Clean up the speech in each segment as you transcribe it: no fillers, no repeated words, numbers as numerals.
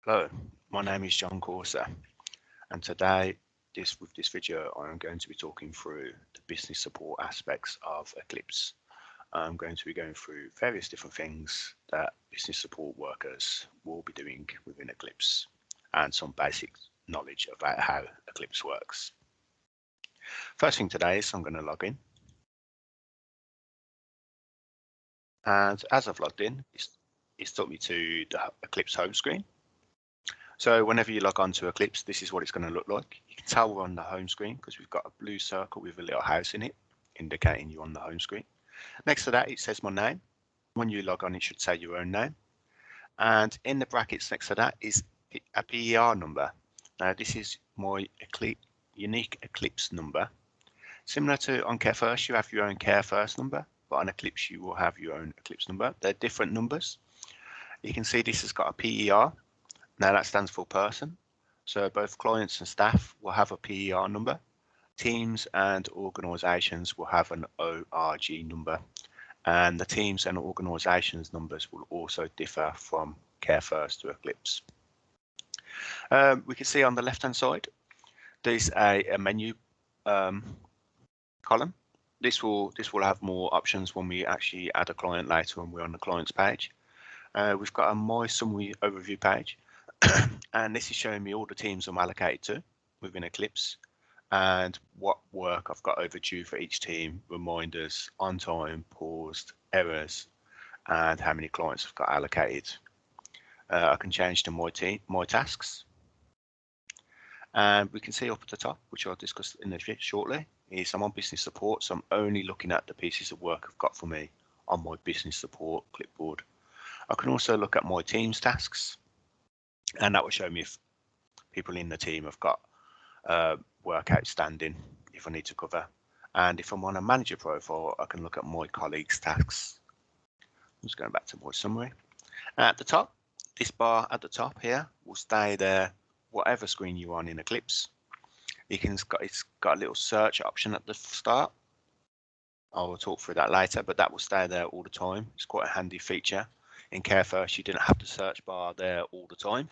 Hello, my name is John Corser, and today, with this video, I'm going to be talking through the business support aspects of Eclipse. I'm going to be going through various different things that business support workers will be doing within Eclipse and some basic knowledge about how Eclipse works. First thing today is I'm going to log in. And as I've logged in, it's took me to the Eclipse home screen. So whenever you log on to Eclipse, this is what it's going to look like. You can tell we're on the home screen because we've got a blue circle with a little house in it, indicating you're on the home screen. Next to that, it says my name. When you log on, it should say your own name. And in the brackets next to that is a PER number. Now, this is my unique Eclipse number. Similar to on Care First, you have your own Care First number, but on Eclipse, you will have your own Eclipse number. They're different numbers. You can see this has got a PER. Now that stands for person. So both clients and staff will have a PER number. Teams and organisations will have an ORG number. And the teams and organisations numbers will also differ from Care First to Eclipse. We can see on the left hand side, there's a menu column. This will have more options when we actually add a client later when we're on the client's page. We've got a My Summary Overview page. And this is showing me all the teams I'm allocated to within Eclipse and what work I've got overdue for each team, reminders, on time, paused, errors, and how many clients I've got allocated. I can change to my tasks. And we can see up at the top, which I'll discuss in a bit shortly, is I'm on business support, so I'm only looking at the pieces of work I've got for me on my business support clipboard. I can also look at my team's tasks, and that will show me if people in the team have got work outstanding if I need to cover. And if I'm on a manager profile, I can look at my colleagues' tasks. I'm just going back to my summary. At the top, this bar at the top here will stay there whatever screen you're on in Eclipse. It's got a little search option at the start. I will talk through that later, but that will stay there all the time. It's quite a handy feature. In Care First, you didn't have the search bar there all the time.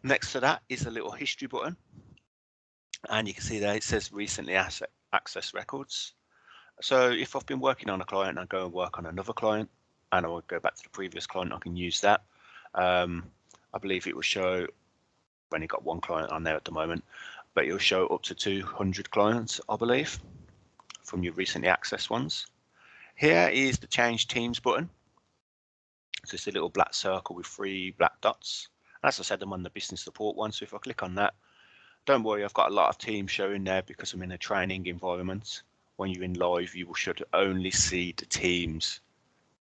Next to that is a little history button. And you can see there it says recently accessed records. So if I've been working on a client and I go and work on another client and I will go back to the previous client, I can use that. I believe it will show, I've only got one client on there at the moment, but it will show up to 200 clients, I believe, from your recently accessed ones. Here is the change teams button. So it's a little black circle with 3 black dots. As I said, I'm on the business support one, so if I click on that, don't worry, I've got a lot of teams showing there because I'm in a training environment. When you're in live, you should only see the teams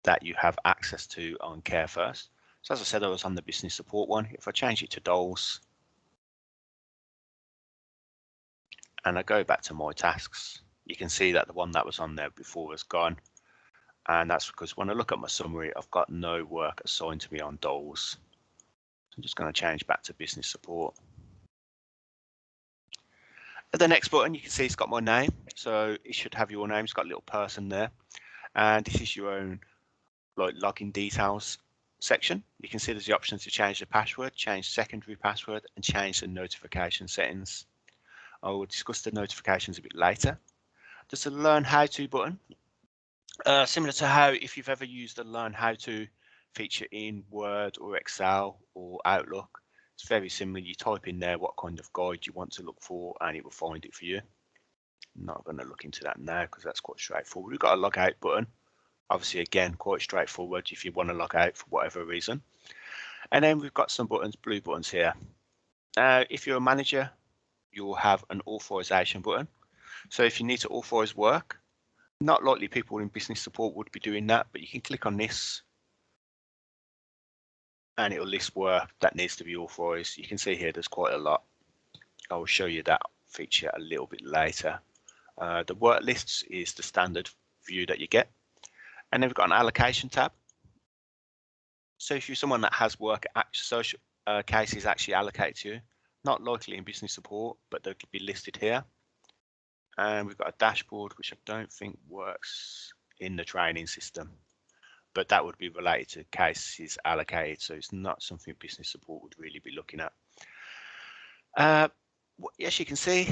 that you have access to on Care First. So as I said, I was on the business support one. If I change it to Doles and I go back to my tasks, you can see that the one that was on there before is gone. And that's because when I look at my summary, I've got no work assigned to me on Doles. So I'm just going to change back to business support. At the next button, you can see it's got my name. So it should have your name. It's got a little person there. And this is your own login details section. You can see there's the option to change the password, change secondary password, and change the notification settings. I will discuss the notifications a bit later. There's a Learn How To button. Similar to how if you've ever used the Learn How To feature in Word or Excel or Outlook, it's very similar. You type in there what kind of guide you want to look for and it will find it for you. I'm not going to look into that now because that's quite straightforward. We've got a log out button. Obviously, again, quite straightforward if you want to log out for whatever reason. And then we've got some buttons, blue buttons here. If you're a manager, you'll have an authorization button. So if you need to authorize work, not likely people in business support would be doing that, but you can click on this and it will list work that needs to be authorized. You can see here there's quite a lot. I will show you that feature a little bit later. The work lists is the standard view that you get. And then we've got an allocation tab. So if you're someone that has work social cases actually allocated to you, not likely in business support, but they could be listed here. And we've got a dashboard, which I don't think works in the training system. but that would be related to cases allocated, so it's not something business support would really be looking at. As you can see,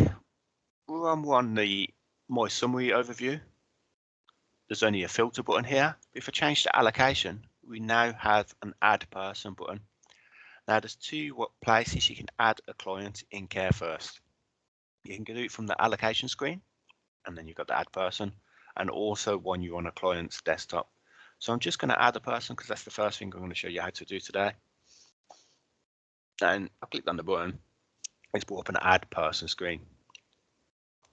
we're on the My Summary overview. There's only a filter button here. If I change to allocation, we now have an add person button. Now there's two places you can add a client in Care First. You can do it from the allocation screen, and then you've got the add person, and also when you're on a client's desktop. So I'm just going to add a person because that's the first thing I'm going to show you how to do today. And I clicked on the button. It's brought up an add person screen.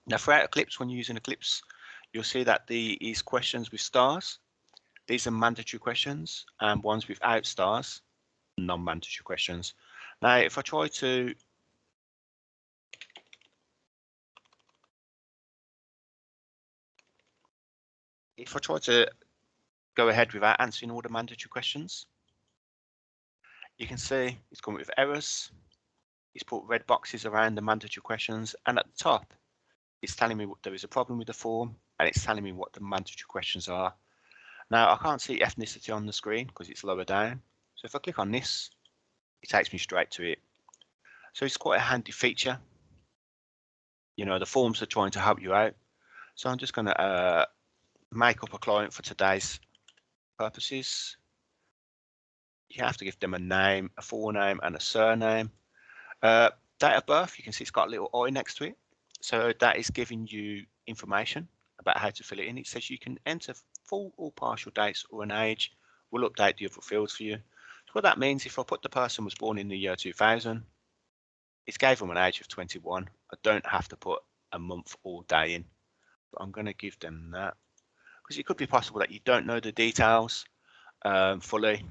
Now throughout Eclipse, when you're using Eclipse, you'll see that these questions with stars, these are mandatory questions, and ones without stars, non-mandatory questions. Now if I try to go ahead without answering all the mandatory questions, you can see it's come with errors. It's put red boxes around the mandatory questions, and at the top it's telling me there is a problem with the form, and it's telling me what the mandatory questions are. Now I can't see ethnicity on the screen because it's lower down, so if I click on this, it takes me straight to it. So it's quite a handy feature. You know, the forms are trying to help you out, so I'm just going to make up a client for today's purposes. You have to give them a name, a forename, and a surname. Date of birth, you can see it's got a little I next to it. So that is giving you information about how to fill it in. It says you can enter full or partial dates or an age. We'll update the other fields for you. So what that means, if I put the person was born in the year 2000, it's gave them an age of 21. I don't have to put a month or day in, but I'm going to give them that because it could be possible that you don't know the details fully,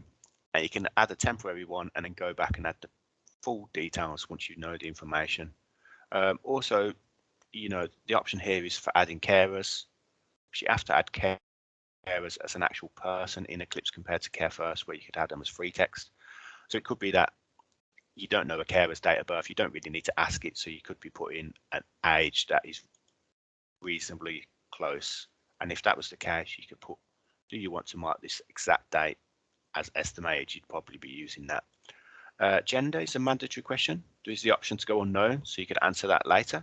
and you can add a temporary one and then go back and add the full details once you know the information. Also, you know, the option here is for adding carers. You have to add carers as an actual person in Eclipse compared to Care First, where you could add them as free text. So it could be that you don't know a carer's date of birth. You don't really need to ask it, so you could be putting an age that is reasonably close. And if that was the case, you could put, do you want to mark this exact date as estimated? You'd probably be using that. Gender is a mandatory question. There's the option to go unknown, so you could answer that later.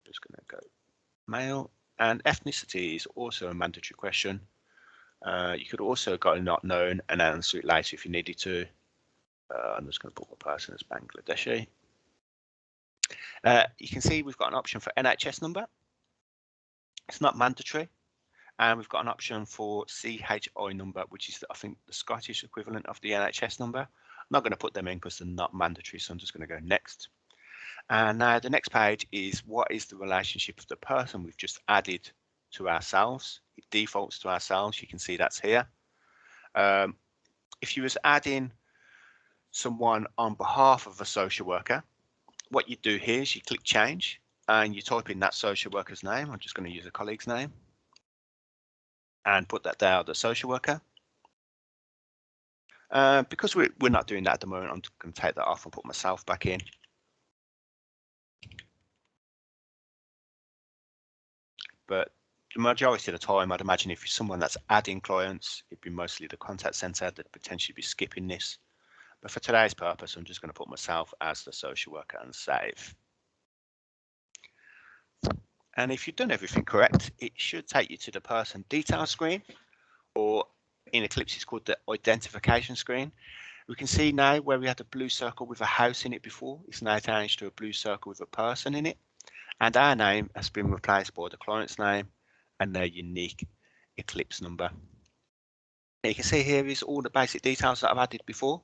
Just going to go male. And ethnicity is also a mandatory question. You could also go not known and answer it later if you needed to. I'm just going to put my person as Bangladeshi. You can see we've got an option for NHS number. It's not mandatory. And we've got an option for CHI number, which is, I think, the Scottish equivalent of the NHS number. I'm not going to put them in because they're not mandatory, so I'm just going to go next. And now the next page is what is the relationship of the person we've just added to ourselves. It defaults to ourselves. You can see that's here. If you was adding someone on behalf of a social worker, what you do here is you click change and you type in that social worker's name. I'm just going to use a colleague's name and put that down, the social worker. Because we're not doing that at the moment, I'm just going to take that off and put myself back in. But the majority of the time, I'd imagine if you're someone that's adding clients, it'd be mostly the contact center that'd potentially be skipping this. But for today's purpose, I'm just going to put myself as the social worker and save. And if you've done everything correct, it should take you to the person details screen, or in Eclipse, it's called the identification screen. We can see now where we had a blue circle with a house in it before, it's now changed to a blue circle with a person in it. And our name has been replaced by the client's name and their unique Eclipse number. And you can see here is all the basic details that I've added before.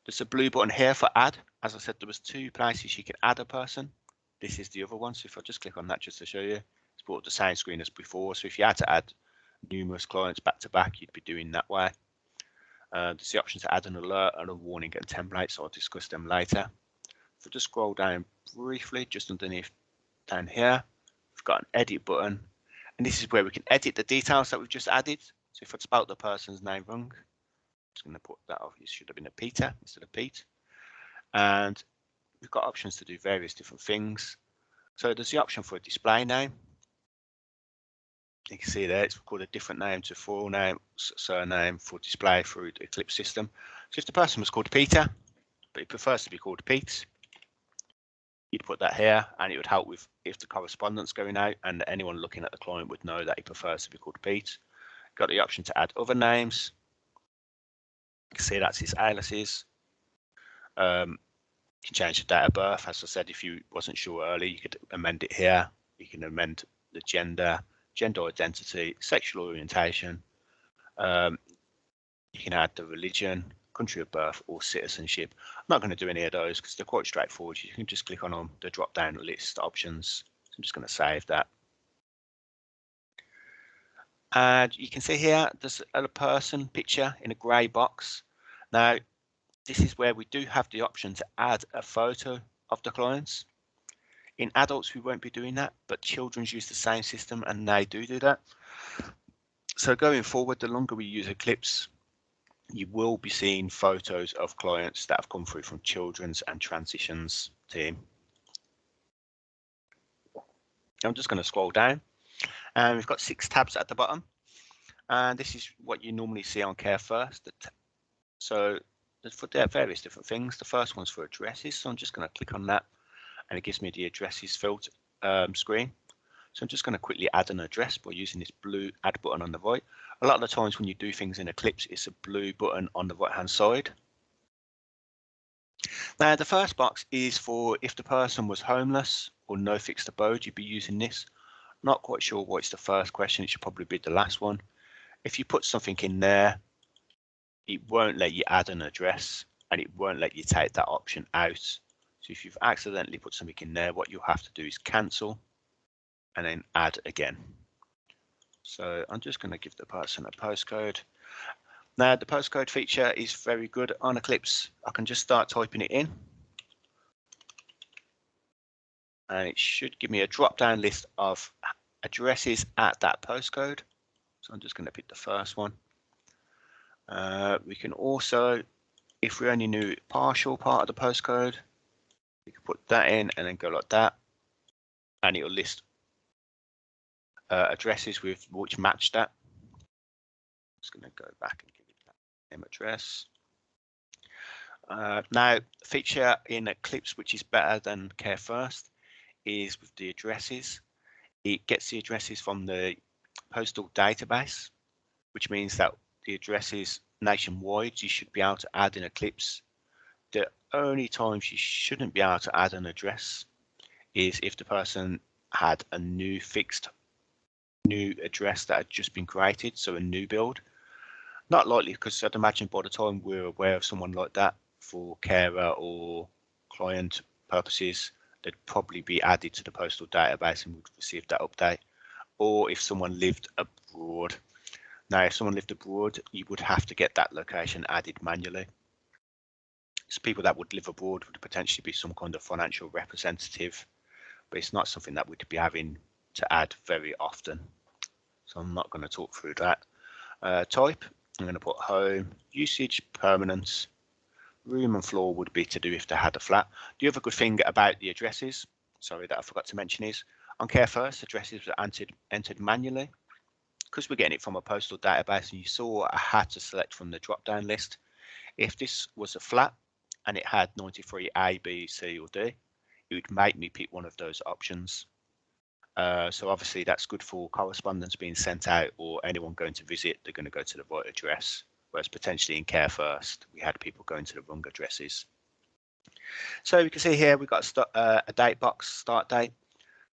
There's a blue button here for add. As I said, there was two places you could add a person. This is the other one. So if I just click on that just to show you, it's brought up the same screen as before. So if you had to add numerous clients back to back, you'd be doing that way. There's the option to add an alert and a warning and template, so I'll discuss them later. If I just scroll down briefly, just underneath down here, we've got an edit button, and this is where we can edit the details that we've just added. So if I'd spelled the person's name wrong, I'm just going to put that off. It should have been a Peter instead of Pete. And we've got options to do various different things. So there's the option for a display name. You can see there it's called a different name to full name, surname for display through the Eclipse system. So if the person was called Peter, but he prefers to be called Pete, you'd put that here, and it would help with if the correspondence going out and anyone looking at the client would know that he prefers to be called Pete. Got the option to add other names. You can see that's his aliases. You can change the date of birth. As I said, if you wasn't sure earlier, you could amend it here. You can amend the gender identity, sexual orientation. You can add the religion, country of birth, or citizenship. I'm not going to do any of those because they're quite straightforward. You can just click on the drop-down list options. So I'm just going to save that. And you can see here there's a person picture in a grey box. Now, this is where we do have the option to add a photo of the clients. In adults, we won't be doing that, but children's use the same system and they do that. So going forward, the longer we use Eclipse, you will be seeing photos of clients that have come through from children's and transitions team. I'm just going to scroll down, and we've got 6 tabs at the bottom, and this is what you normally see on Care First. So there are various different things. The first one's for addresses, so I'm just going to click on that, and it gives me the addresses filled screen. So I'm just going to quickly add an address by using this blue add button on the right. A lot of the times when you do things in Eclipse, it's a blue button on the right hand side. Now the first box is for if the person was homeless or no fixed abode, you'd be using this. Not quite sure why it's the first question, it should probably be the last one. If you put something in there, it won't let you add an address and it won't let you take that option out. So if you've accidentally put something in there, what you'll have to do is cancel and then add again. So I'm just going to give the person a postcode. Now the postcode feature is very good on Eclipse. I can just start typing it in and it should give me a drop down list of addresses at that postcode. So I'm just going to pick the first one. We can also, if we only knew partial part of the postcode, we can put that in and then go like that, and it'll list addresses with which match that. Just going to go back and give it that name address. Now, feature in Eclipse, which is better than Care First, is with the addresses. It gets the addresses from the postal database, which means that the addresses nationwide you should be able to add in Eclipse. The only times you shouldn't be able to add an address is if the person had a new address that had just been created, so a new build. Not likely, because I'd imagine by the time we're aware of someone like that for carer or client purposes, they'd probably be added to the postal database and would receive that update. Or if someone lived abroad. Now, if someone lived abroad, you would have to get that location added manually. So people that would live abroad would potentially be some kind of financial representative, but it's not something that we'd be having to add very often. So I'm not going to talk through that. Type, I'm going to put home, usage, permanence, room and floor would be to do if they had a flat. The other good thing about the addresses, sorry, that I forgot to mention is, on Care First, addresses were entered manually. Because we're getting it from a postal database, and you saw I had to select from the drop-down list. If this was a flat and it had 93 A, B, C or D, it would make me pick one of those options. So obviously that's good for correspondence being sent out or anyone going to visit, they're going to go to the right address. Whereas potentially in Care First, we had people going to the wrong addresses. So we can see here we've got a date box, start date.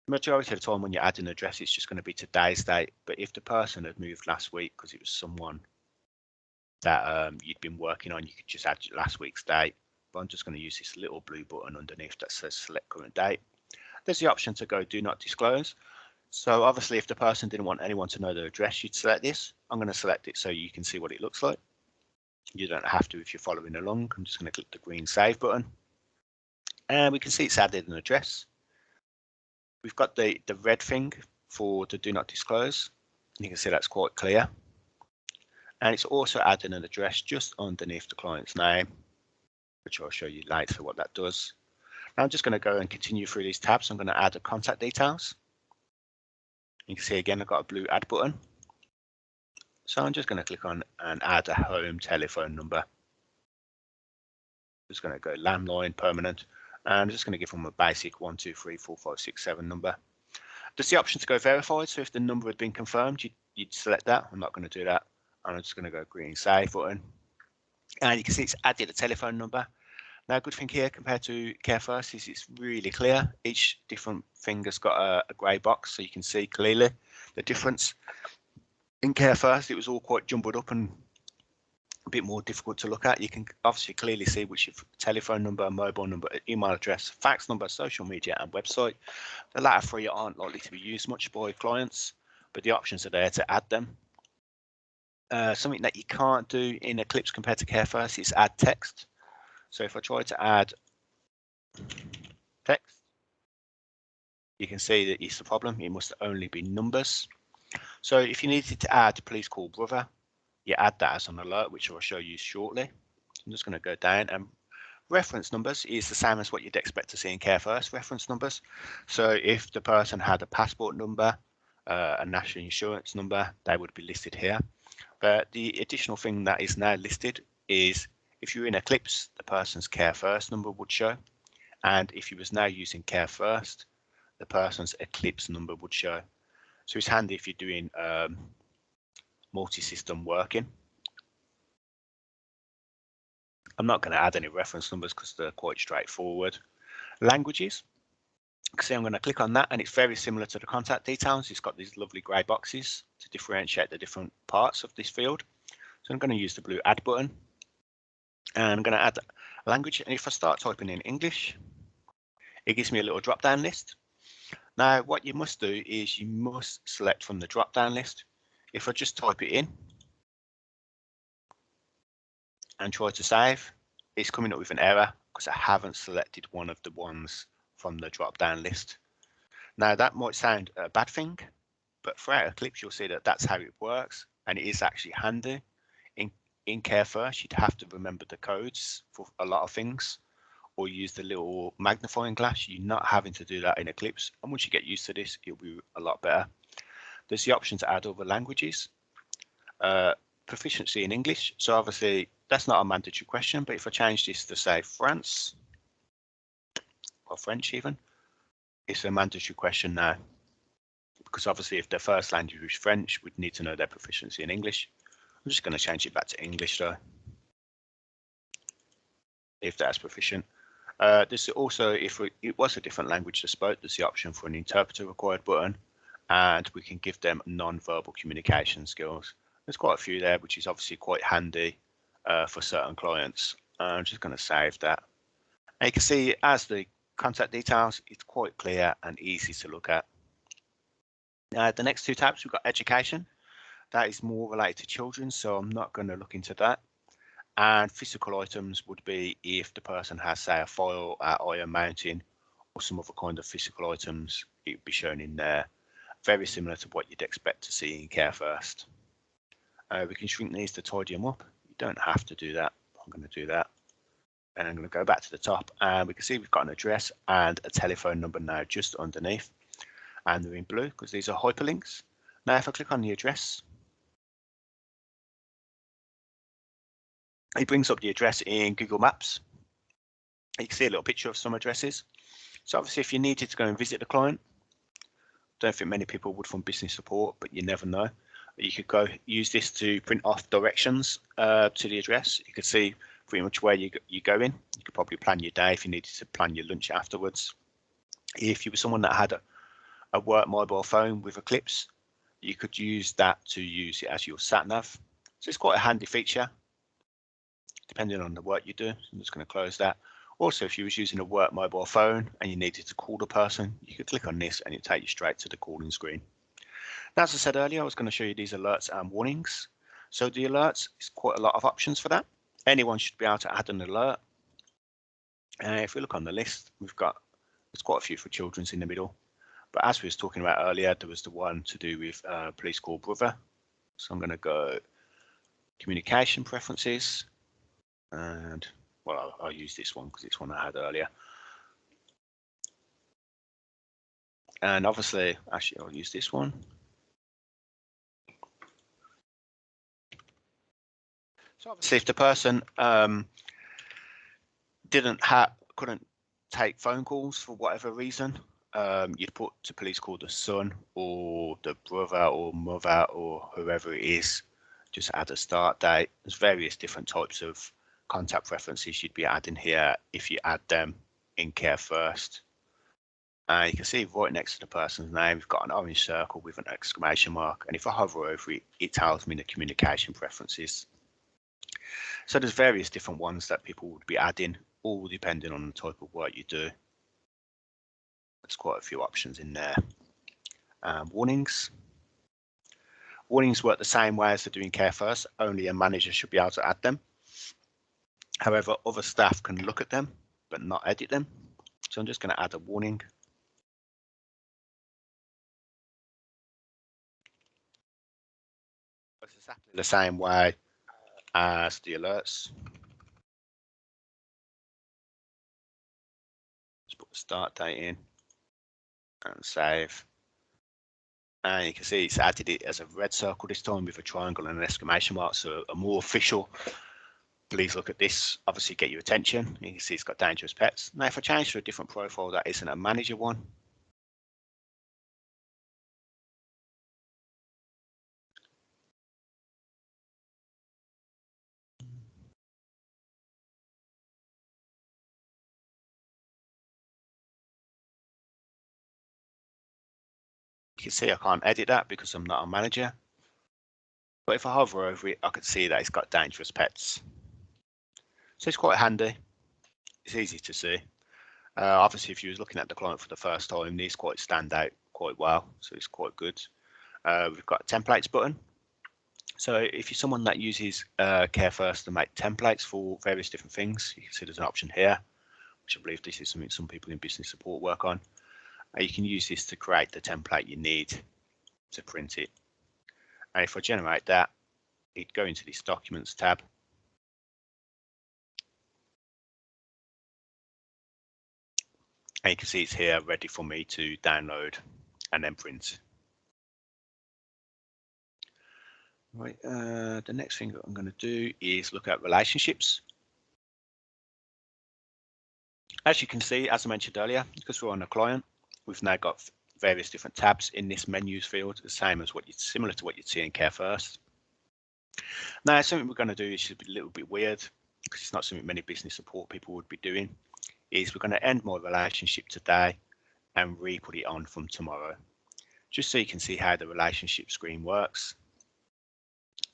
Majority of the time when you add an address, it's just going to be today's date. But if the person had moved last week because it was someone that you'd been working on, you could just add last week's date. But I'm just going to use this little blue button underneath that says select current date. There's the option to go do not disclose. So obviously if the person didn't want anyone to know their address, you'd select this. I'm going to select it so you can see what it looks like. You don't have to if you're following along. I'm just going to click the green save button. And we can see it's added an address. We've got the red thing for the do not disclose. You can see that's quite clear. And it's also adding an address just underneath the client's name, which I'll show you later what that does. Now I'm just going to go and continue through these tabs. I'm going to add the contact details. You can see again I've got a blue add button. So I'm just going to click on and add a home telephone number. Just going to go landline permanent, and I'm just going to give them a basic 1234567 number. There's the option to go verified, so if the number had been confirmed, you'd select that. I'm not going to do that. I'm just going to go green save button, and you can see it's added a telephone number. Now, a good thing here compared to Care First is it's really clear. Each different thing has got a grey box, so you can see clearly the difference. In Care First, it was all quite jumbled up and a bit more difficult to look at. You can obviously clearly see which telephone number, mobile number, email address, fax number, social media, and website. The latter three aren't likely to be used much by clients, but the options are there to add them. Something that you can't do in Eclipse compared to Care First is add text. So if I try to add text, you can see that it's a problem. It must only be numbers. So if you needed to add please call brother, you add that as an alert, which I'll show you shortly. I'm just going to go down, and reference numbers is the same as what you'd expect to see in Care First reference numbers. So if the person had a passport number, a national insurance number, they would be listed here. But the additional thing that is now listed is if you're in Eclipse, the person's Care First number would show. And if you was now using Care First, the person's Eclipse number would show. So it's handy if you're doing multi-system working. I'm not going to add any reference numbers because they're quite straightforward. Languages. See, I'm going to click on that, and it's very similar to the contact details. It's got these lovely grey boxes to differentiate the different parts of this field. So I'm going to use the blue add button, and I'm going to add a language. And if I start typing in English, it gives me a little drop-down list. Now, what you must do is you must select from the drop-down list. If I just type it in and try to save, it's coming up with an error because I haven't selected one of the ones from the drop-down list. Now, that might sound a bad thing, but throughout Eclipse, you'll see that that's how it works, and it is actually handy. In Care First, you'd have to remember the codes for a lot of things, or use the little magnifying glass. You're not having to do that in Eclipse, and once you get used to this, it'll be a lot better. There's the option to add other languages. Proficiency in English. So obviously, that's not a mandatory question, but if I change this to say France, or French even, it's a mandatory question now. Because obviously, if their first language was French, we'd need to know their proficiency in English. I'm just going to change it back to English though, if that's proficient. This also, if it was a different language they spoke, there's the option for an interpreter required button, and we can give them non-verbal communication skills. There's quite a few there, which is obviously quite handy for certain clients. I'm just going to save that. And you can see as the contact details, it's quite clear and easy to look at. Now, the next two tabs, we've got education. That is more related to children, so I'm not going to look into that. And physical items would be if the person has, say, a file at Iron Mountain or some other kind of physical items, it would be shown in there. Very similar to what you'd expect to see in Care First. We can shrink these to tidy them up. You don't have to do that. I'm going to do that. And I'm going to go back to the top, and we can see we've got an address and a telephone number now just underneath. And they're in blue because these are hyperlinks. Now, if I click on the address, it brings up the address in Google Maps. You can see a little picture of some addresses. So obviously, if you needed to go and visit the client, don't think many people would from business support, but you never know. You could go use this to print off directions to the address. You could see pretty much where you're going. You could probably plan your day if you needed to plan your lunch afterwards. If you were someone that had a work mobile phone with Eclipse, you could use that to use it as your sat nav. So it's quite a handy feature, depending on the work you do. So I'm just going to close that. Also, if you was using a work mobile phone and you needed to call the person, you could click on this and it'll take you straight to the calling screen. Now, as I said earlier, I was going to show you these alerts and warnings. So the alerts is quite a lot of options for that. Anyone should be able to add an alert. If we look on the list, there's quite a few for children's in the middle. But as we was talking about earlier, there was the one to do with please call brother. So I'm going to go communication preferences, and well, I'll use this one because it's one I had earlier. And obviously, actually, I'll use this one. So obviously if the person couldn't take phone calls for whatever reason, you'd put to please call the son or the brother or mother or whoever it is, just add a start date. There's various different types of contact preferences you'd be adding here if you add them in Care First. You can see right next to the person's name, we've got an orange circle with an exclamation mark, and if I hover over it, it tells me the communication preferences. So there's various different ones that people would be adding, all depending on the type of work you do. There's quite a few options in there. Warnings. Warnings work the same way as they're doing Care First, only a manager should be able to add them. However, other staff can look at them, but not edit them. So I'm just going to add a warning. It's exactly the same way as the alerts. Just put the start date in and save. And you can see it's added it as a red circle this time with a triangle and an exclamation mark, so a more official, please look at this, obviously get your attention. You can see it's got dangerous pets. Now if I change to a different profile that isn't a manager one, you can see I can't edit that because I'm not a manager. But if I hover over it, I can see that it's got dangerous pets. So it's quite handy. It's easy to see. Obviously, if you was looking at the client for the first time, these quite stand out quite well, so it's quite good. We've got a templates button. So if you're someone that uses Care First to make templates for various different things, you can see there's an option here, which I believe this is something some people in business support work on. You can use this to create the template you need to print it. And if I generate that, it'd go into this Documents tab. And you can see it's here ready for me to download and then print. Right, the next thing that I'm going to do is look at relationships. As you can see, as I mentioned earlier, because we're on a client, we've now got various different tabs in this menus field, the same as similar to what you'd see in Care First. Now, something we're going to do is a little bit weird because it's not something many business support people would be doing. Is we're going to end my relationship today and re-put it on from tomorrow, just so you can see how the relationship screen works.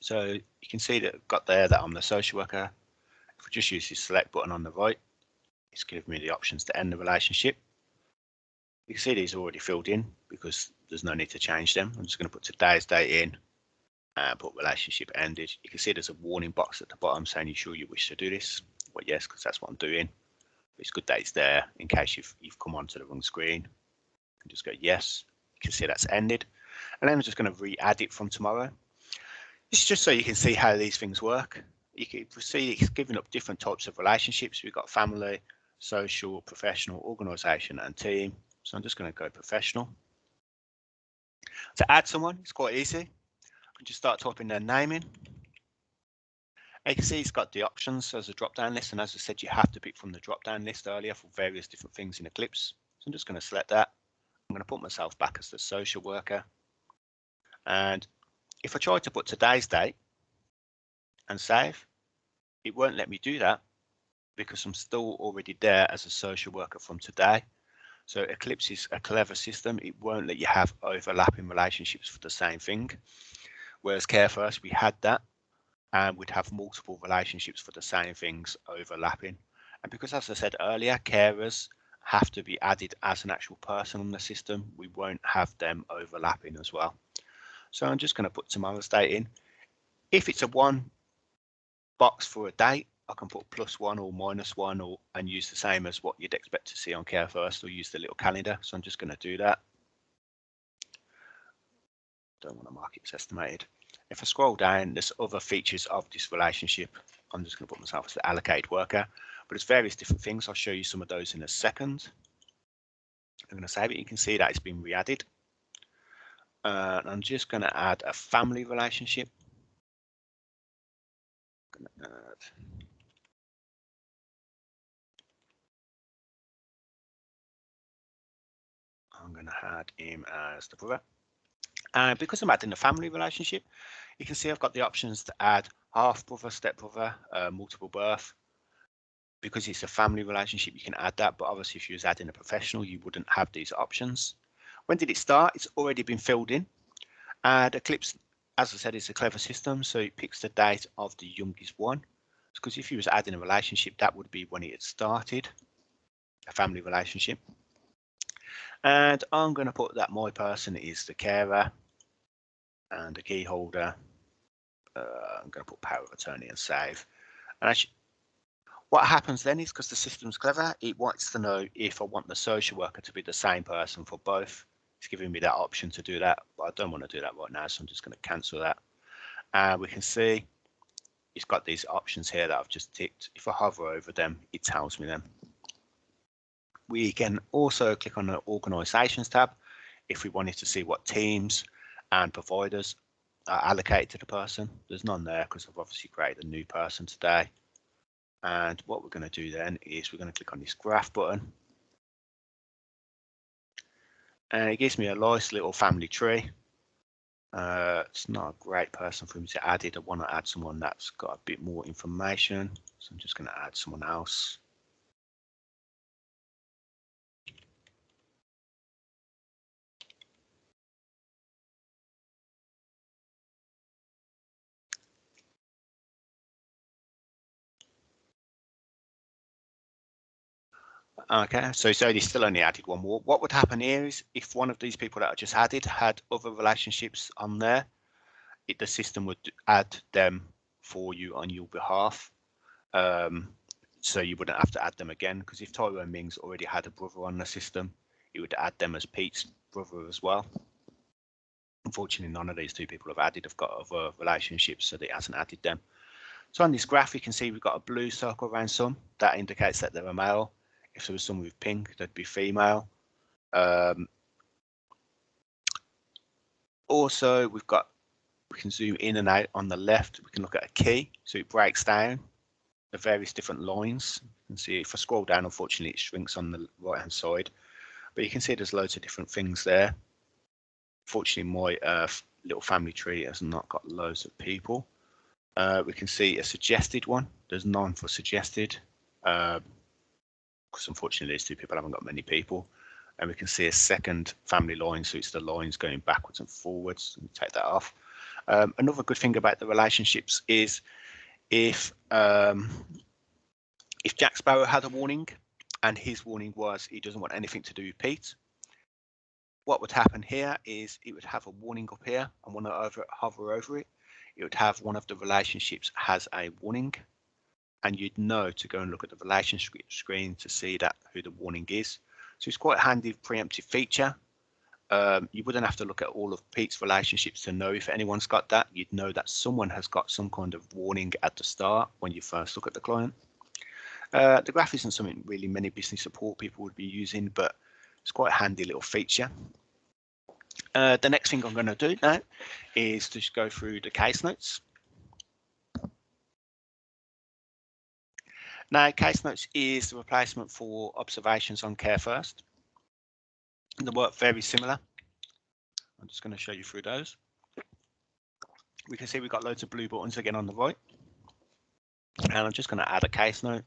So you can see that I've got there that I'm the social worker. If I just use this select button on the right, it's giving me the options to end the relationship. You can see these are already filled in because there's no need to change them. I'm just going to put today's date in and put relationship ended. You can see there's a warning box at the bottom saying you sure you wish to do this. Well, yes, because that's what I'm doing. It's good that it's there in case you've come onto the wrong screen. You can just go yes. You can see that's ended. And then I'm just going to re-add it from tomorrow. This is just so you can see how these things work. You can see it's giving up different types of relationships. We've got family, social, professional, organisation and team. So I'm just going to go professional. To add someone, it's quite easy. I can just start typing their name in. And you can see it's got the options as a drop-down list, and as I said, you have to pick from the drop-down list earlier for various different things in Eclipse. So I'm just going to select that. I'm going to put myself back as the social worker. And if I try to put today's date and save, it won't let me do that because I'm still already there as a social worker from today. So Eclipse is a clever system. It won't let you have overlapping relationships for the same thing. Whereas Care First, we had that, and we'd have multiple relationships for the same things overlapping. And because, as I said earlier, carers have to be added as an actual person on the system, we won't have them overlapping as well. So I'm just going to put tomorrow's date in. If it's a one box for a date, I can put +1 or -1 and use the same as what you'd expect to see on Care First, or use the little calendar. So I'm just going to do that. Don't want to mark it as estimated. If I scroll down, there's other features of this relationship. I'm just going to put myself as the allocated worker, but there's various different things. I'll show you some of those in a second. I'm going to save it. You can see that it's been re-added. I'm just going to add a family relationship. I'm going to add him as the brother. And because I'm adding a family relationship, you can see I've got the options to add half brother, step brother, multiple birth. Because it's a family relationship, you can add that, but obviously if you was adding a professional, you wouldn't have these options. When did it start? It's already been filled in. And Eclipse, as I said, is a clever system, so it picks the date of the youngest one. Because if you was adding a relationship, that would be when it had started, a family relationship. And I'm going to put that my person is the carer and the key holder. I'm going to put power of attorney and save. And actually, what happens then is, because the system's clever, it wants to know if I want the social worker to be the same person for both. It's giving me that option to do that, but I don't want to do that right now, so I'm just going to cancel that. And we can see it's got these options here that I've just ticked. If I hover over them, it tells me them. We can also click on the organisations tab if we wanted to see what teams and providers are allocated to the person. There's none there because I've obviously created a new person today. And what we're going to do then is we're going to click on this graph button. And it gives me a nice little family tree. It's not a great person for me to add it. I want to add someone that's got a bit more information. So I'm just going to add someone else. Okay, so it's only added one more. What would happen here is if one of these people that I just added had other relationships on there, the system would add them for you on your behalf. So you wouldn't have to add them again, because if Tyrone Mings already had a brother on the system, it would add them as Pete's brother as well. Unfortunately, none of these two people have got other relationships, so it hasn't added them. So on this graph, you can see we've got a blue circle around some. That indicates that they're a male. If there was someone with pink, they'd be female. Also, we can zoom in and out on the left. We can look at a key, so it breaks down the various different lines. You can see if I scroll down, unfortunately, it shrinks on the right-hand side. But you can see there's loads of different things there. Fortunately, my little family tree has not got loads of people. We can see a suggested one. There's none for suggested, because unfortunately these two people haven't got many people. And we can see a second family line, so it's the lines going backwards and forwards. Let me take that off. Another good thing about the relationships is if Jack Sparrow had a warning, and his warning was he doesn't want anything to do with Pete, what would happen here is it would have a warning up here, and when I hover over it, it would have one of the relationships has a warning, and you'd know to go and look at the relationship screen to see that who the warning is. So it's quite a handy preemptive feature. You wouldn't have to look at all of Pete's relationships to know if anyone's got that. You'd know that someone has got some kind of warning at the start when you first look at the client. The graph isn't something really many business support people would be using, but it's quite a handy little feature. The next thing I'm going to do now is to just go through the case notes. Now, case notes is the replacement for observations on Care First. They work very similar. I'm just going to show you through those. We can see we've got loads of blue buttons again on the right. And I'm just going to add a case note.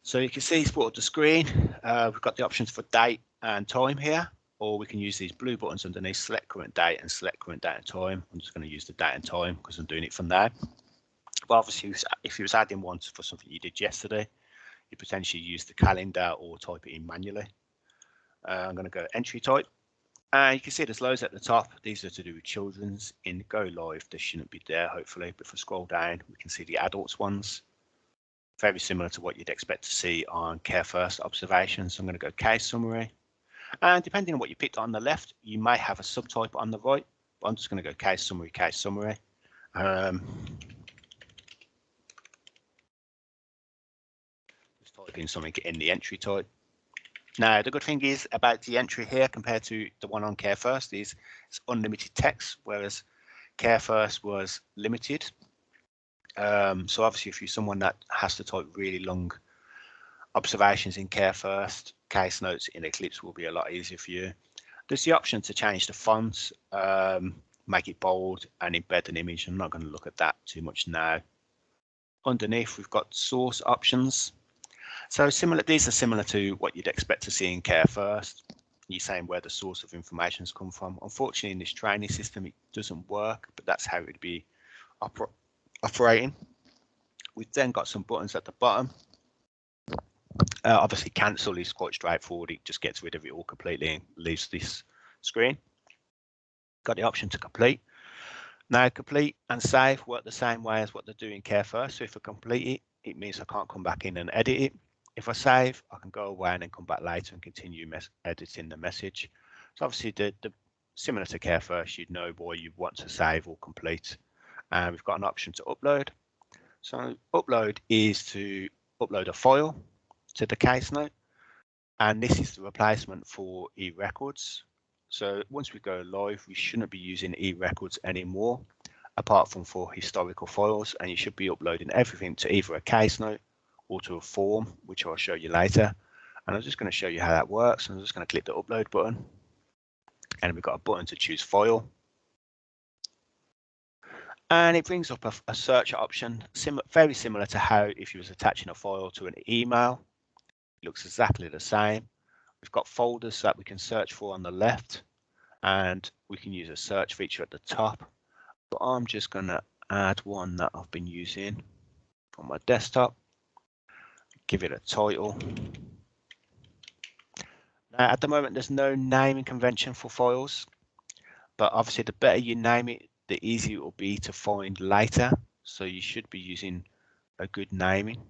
So you can see it's brought up the screen. We've got the options for date and time here, or we can use these blue buttons underneath, select current date and select current date and time. I'm just going to use the date and time because I'm doing it from there. But obviously, if you was adding one for something you did yesterday, you potentially use the calendar or type it in manually. I'm going to go entry type. You can see there's loads at the top. These are to do with children's. In Go Live, they shouldn't be there, hopefully. But if I scroll down, we can see the adults ones. Very similar to what you'd expect to see on Care First observations. So I'm going to go case summary. And depending on what you picked on the left, you may have a subtype on the right. But I'm just going to go case summary, case summary. Just type in something in the entry type. Now, the good thing is about the entry here compared to the one on Care First is it's unlimited text, whereas Care First was limited. So obviously, if you're someone that has to type really long observations in Care First, case notes in Eclipse will be a lot easier for you. There's the option to change the font, make it bold and embed an image. I'm not going to look at that too much now. Underneath, we've got source options. So these are similar to what you'd expect to see in Care First. You're saying where the source of information has come from. Unfortunately, in this training system, it doesn't work, but that's how it'd be operating. We've then got some buttons at the bottom. Obviously, cancel is quite straightforward. It just gets rid of it all completely and leaves this screen. Got the option to complete. Now, complete and save work the same way as what they do in Care First. So if I complete it, it means I can't come back in and edit it. If I save, I can go away and then come back later and continue editing the message. So obviously, the similar to Care First, you'd know why you want to save or complete. And we've got an option to upload. So upload is to upload a file to the case note, and this is the replacement for e-records. So once we go live, we shouldn't be using e-records anymore, apart from for historical files, and you should be uploading everything to either a case note or to a form, which I'll show you later. And I'm just going to show you how that works. I'm just going to click the upload button, and we've got a button to choose file. And it brings up a search option, very similar to how if you was attaching a file to an email. It looks exactly the same. We've got folders that we can search for on the left, and we can use a search feature at the top. But I'm just going to add one that I've been using on my desktop, give it a title. Now, at the moment, there's no naming convention for files, but obviously the better you name it, the easier it will be to find later. So you should be using a good naming,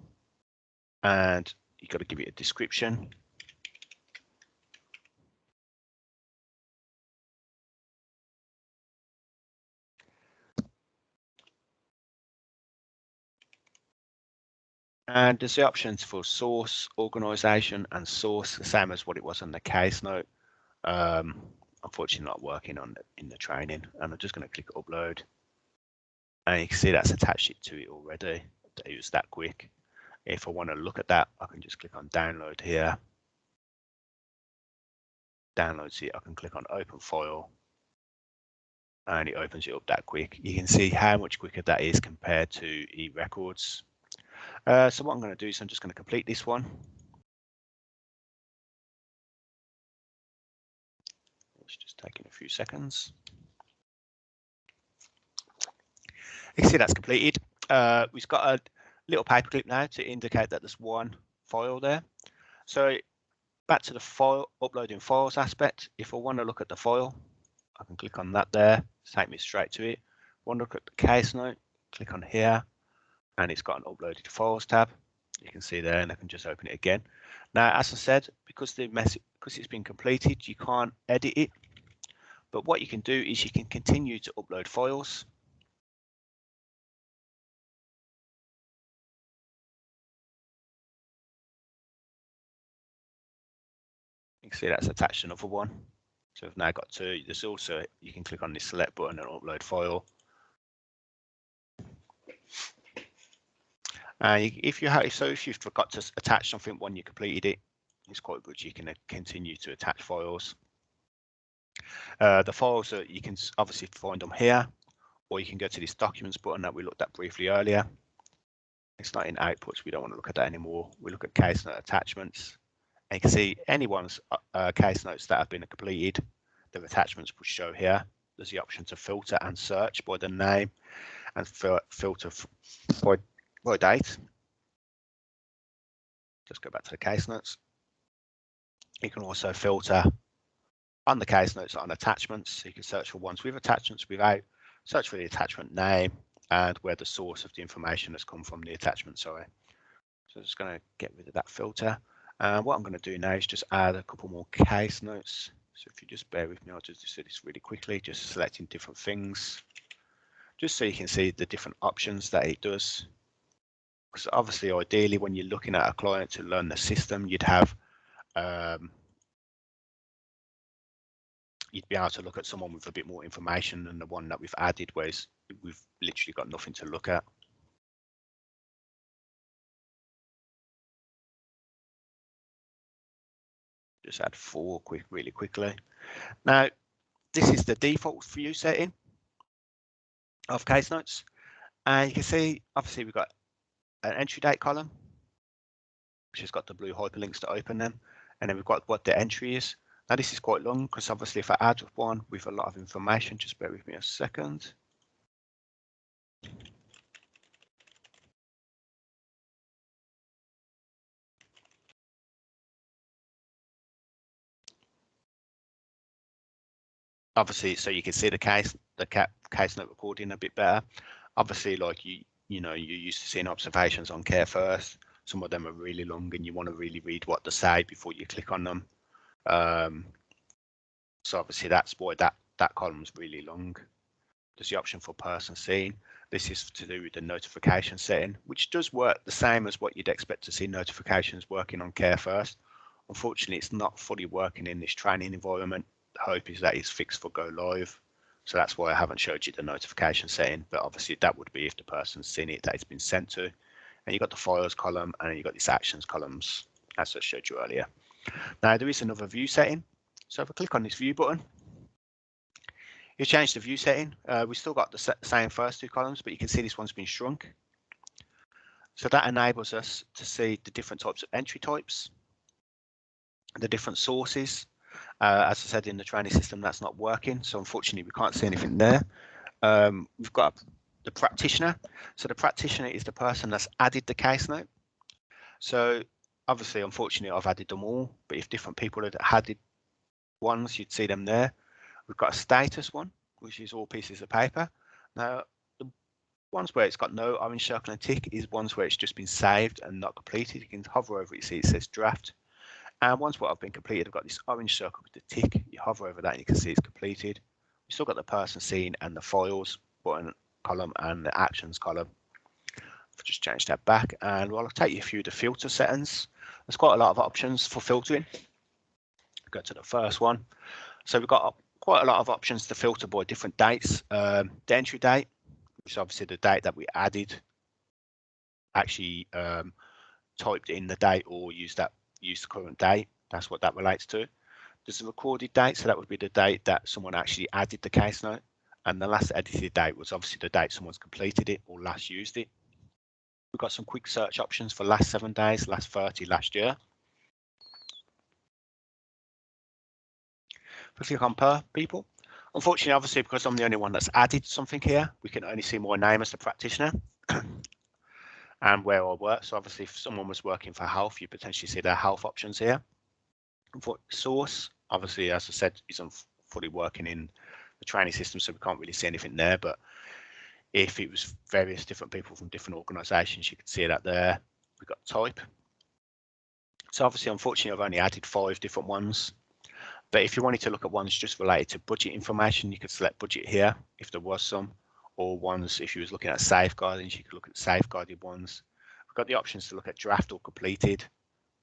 and you've got to give it a description. And there's the options for source, organization, and source, the same as what it was on the case note. Unfortunately, not working on in the training. And I'm just going to click upload, and you can see that's attached it to it already. It was that quick. If I want to look at that, I can just click on download here. Downloads it. I can click on open file, and it opens it up that quick. You can see how much quicker that is compared to e-records. So what I'm going to do is I'm just going to complete this one. It's just taking a few seconds. You can see that's completed. We've got a little paperclip now to indicate that there's one file there. So back to the file uploading files aspect. If I want to look at the file, I can click on that there, take me straight to it. Want to look at the case note, click on here, and it's got an uploaded files tab. You can see there, and I can just open it again. Now, as I said, because it's been completed, you can't edit it. But what you can do is you can continue to upload files. You can see that's attached to another one. So we've now got two. There's also, you can click on this select button and upload file. If you've forgot to attach something when you completed it, it's quite good. You can continue to attach files. The files that you can obviously find them here, or you can go to this documents button that we looked at briefly earlier. It's not in outputs. We don't want to look at that anymore. We look at case note attachments. And you can see anyone's case notes that have been completed, the attachments will show here. There's the option to filter and search by the name and filter by date. Just go back to the case notes. You can also filter on the case notes on attachments. So you can search for ones with attachments, without, search for the attachment name and where the source of the information has come from the attachment, sorry. So I'm just going to get rid of that filter. What I'm going to do now is just add a couple more case notes. So if you just bear with me, I'll just do this really quickly, just selecting different things, just so you can see the different options that it does. Because obviously, ideally, when you're looking at a client to learn the system, you'd have you'd be able to look at someone with a bit more information than the one that we've added, whereas we've literally got nothing to look at. Just add 4 really quickly. Now, this is the default view setting of case notes. And you can see, obviously, we've got an entry date column, which has got the blue hyperlinks to open them. And then we've got what the entry is. Now, this is quite long because obviously if I add one with a lot of information, just bear with me a second. Obviously, so you can see the case note recording a bit better. Obviously, like you know, you're used to seeing observations on Care First. Some of them are really long, and you want to really read what they say before you click on them. So obviously, that's why that column is really long. There's the option for person seen. This is to do with the notification setting, which does work the same as what you'd expect to see notifications working on Care First. Unfortunately, it's not fully working in this training environment. The hope is that it's fixed for go live. So that's why I haven't showed you the notification setting, but obviously that would be if the person's seen it, that it's been sent to. And you've got the files column and you've got these actions columns, as I showed you earlier. Now there is another view setting. So if I click on this view button, you change the view setting. We've still got the same first 2 columns, but you can see this one's been shrunk. So that enables us to see the different types of entry types, the different sources. As I said, in the training system, that's not working. So unfortunately, we can't see anything there. We've got the practitioner. So the practitioner is the person that's added the case note. So obviously, unfortunately, I've added them all, but if different people had added ones, you'd see them there. We've got a status one, which is all pieces of paper. Now, the ones where it's got no orange circle and tick is ones where it's just been saved and not completed. You can hover over it, you see it says draft. And once what I've been completed, I've got this orange circle with the tick. You hover over that and you can see it's completed. We've still got the person seen and the files button column and the actions column. I've just changed that back, and I'll take you through the filter settings. There's quite a lot of options for filtering. Go to the first one. So we've got quite a lot of options to filter by different dates. The entry date, which is obviously the date that we added, actually typed in the date or used the current date. That's what that relates to. There's a recorded date, so that would be the date that someone actually added the case note, and the last edited date was obviously the date someone's completed it or last used it. We've got some quick search options for last 7 days, last 30, last year. If we click on per people, unfortunately, obviously, because I'm the only one that's added something here, we can only see my name as the practitioner and where I work. So obviously, if someone was working for health, you potentially see their health options here. For source, obviously, as I said, isn't fully working in the training system, so we can't really see anything there. But if it was various different people from different organisations, you could see that there. We've got type. So obviously, unfortunately, I've only added 5 different ones. But if you wanted to look at ones just related to budget information, you could select budget here if there was some, or ones if you was looking at safeguarding, you could look at safeguarded ones. We've got the options to look at draft or completed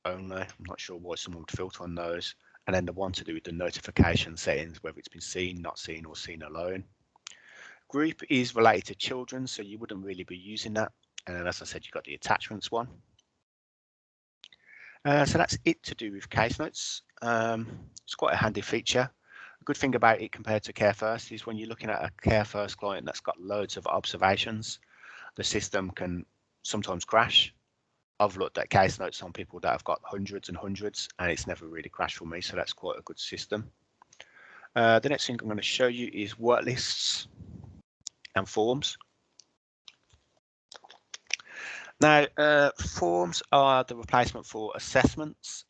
only. I'm not sure why someone would filter on those. And then the one to do with the notification settings, whether it's been seen, not seen, or seen alone. Group is related to children, so you wouldn't really be using that. And then, as I said, you've got the attachments one. So that's it to do with case notes. It's quite a handy feature. A good thing about it compared to Care First is when you're looking at a Care First client that's got loads of observations, the system can sometimes crash. I've looked at case notes on people that have got hundreds and hundreds, and it's never really crashed for me, so that's quite a good system. The next thing I'm going to show you is work lists and forms. Now, forms are the replacement for assessments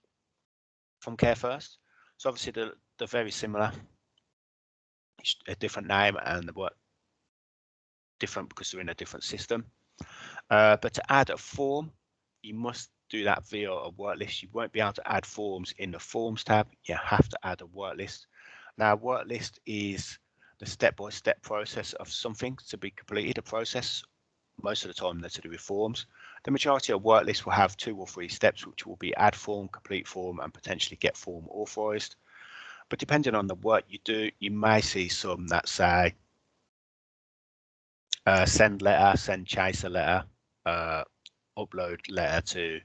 from Care First. So obviously they're very similar. It's a different name and the work different because they're in a different system. But to add a form, you must do that via a work list. You won't be able to add forms in the Forms tab. You have to add a work list. Now, a work list is the step-by-step process of something to be completed, a process. Most of the time, they're to do with forms. The majority of work lists will have 2 or 3 steps, which will be add form, complete form, and potentially get form authorized. But depending on the work you do, you may see some that say send letter, send chaser letter, upload letter to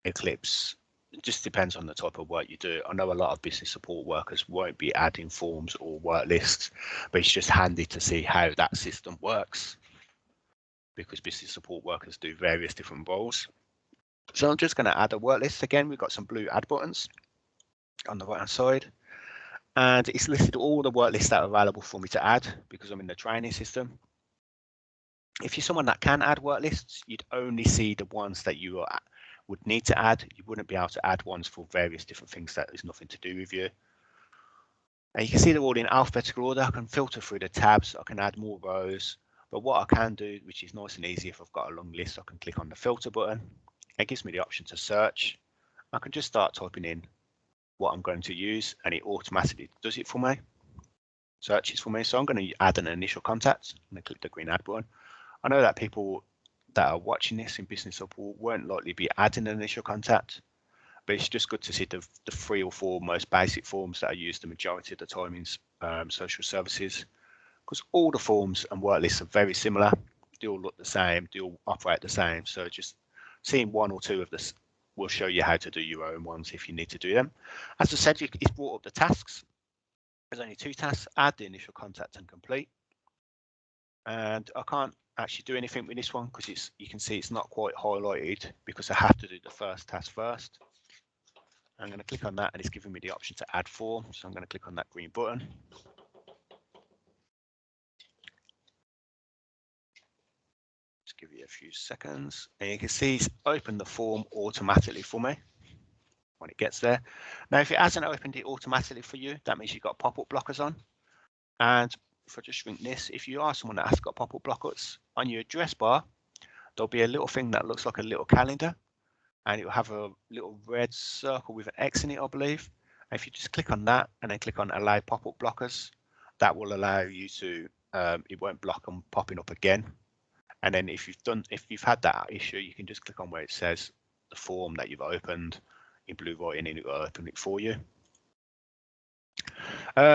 Eclipse, it just depends on the type of work you do. I know a lot of business support workers won't be adding forms or work lists, but it's just handy to see how that system works because business support workers do various different roles. So I'm just going to add a work list. Again, we've got some blue add buttons on the right hand side, and it's listed all the work lists that are available for me to add because I'm in the training system. If you're someone that can add work lists, you'd only see the ones that you would need to add. You wouldn't be able to add ones for various different things that is nothing to do with you. And you can see they're all in alphabetical order. I can filter through the tabs. I can add more rows. But what I can do, which is nice and easy, if I've got a long list, I can click on the filter button. It gives me the option to search. I can just start typing in what I'm going to use, and it automatically does it for me, searches for me. So I'm going to add an initial contact, and then click the green add button. I know that people that are watching this in business support won't likely be adding an initial contact, but it's just good to see the 3 or 4 most basic forms that are used the majority of the time in social services, because all the forms and work lists are very similar. They all look the same, they all operate the same. So just seeing 1 or 2 of this will show you how to do your own ones if you need to do them. As I said, it's brought up the tasks. There's only 2 tasks: add the initial contact and complete. And I can't actually do anything with this one because you can see it's not quite highlighted because I have to do the first task first. I'm going to click on that, and it's giving me the option to add form. So I'm going to click on that green button. Just give you a few seconds, and you can see it's opened the form automatically for me when it gets there. Now, if it hasn't opened it automatically for you, that means you've got pop-up blockers on. And if I just shrink this, if you are someone that has got pop-up blockers, on your address bar, there'll be a little thing that looks like a little calendar, and it will have a little red circle with an X in it, I believe. And if you just click on that and then click on allow pop-up blockers, that will allow you to, it won't block them popping up again. And then if you've had that issue, you can just click on where it says the form that you've opened in blue writing, and it will open it for you.